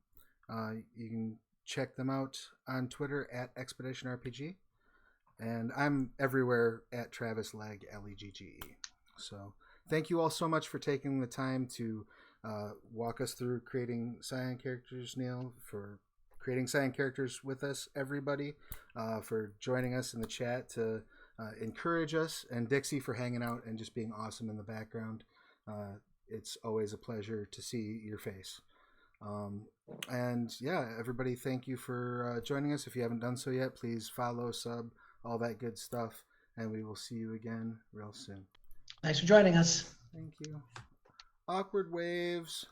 You can check them out on Twitter at Expedition RPG. And I'm everywhere at Travis Legg, Legge. So thank you all so much for taking the time to walk us through creating Scion characters, Neil, for creating Scion characters with us, everybody, for joining us in the chat to encourage us, and Dixie for hanging out and just being awesome in the background. It's always a pleasure to see your face. And yeah, everybody, thank you for joining us. If you haven't done so yet, please follow, sub, all that good stuff, and we will see you again real soon. Thanks for joining us. Thank you. Awkward waves.